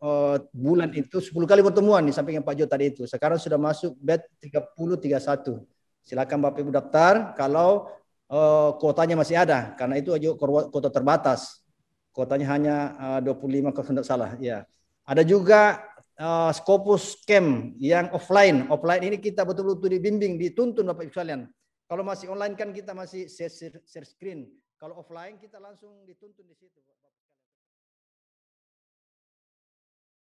bulan itu 10 kali pertemuan disampaikan Pak Jo tadi itu. Sekarang sudah masuk batch 30-31. Silakan Bapak Ibu daftar kalau kuotanya masih ada, karena itu aja kuota terbatas. Kuotanya hanya 25 kalau tidak salah. Ya. Ada juga Scopus Camp yang offline. Offline ini kita betul-betul dibimbing, dituntun Bapak Ibu sekalian. Kalau masih online kan kita masih share screen. Kalau offline kita langsung dituntun di situ.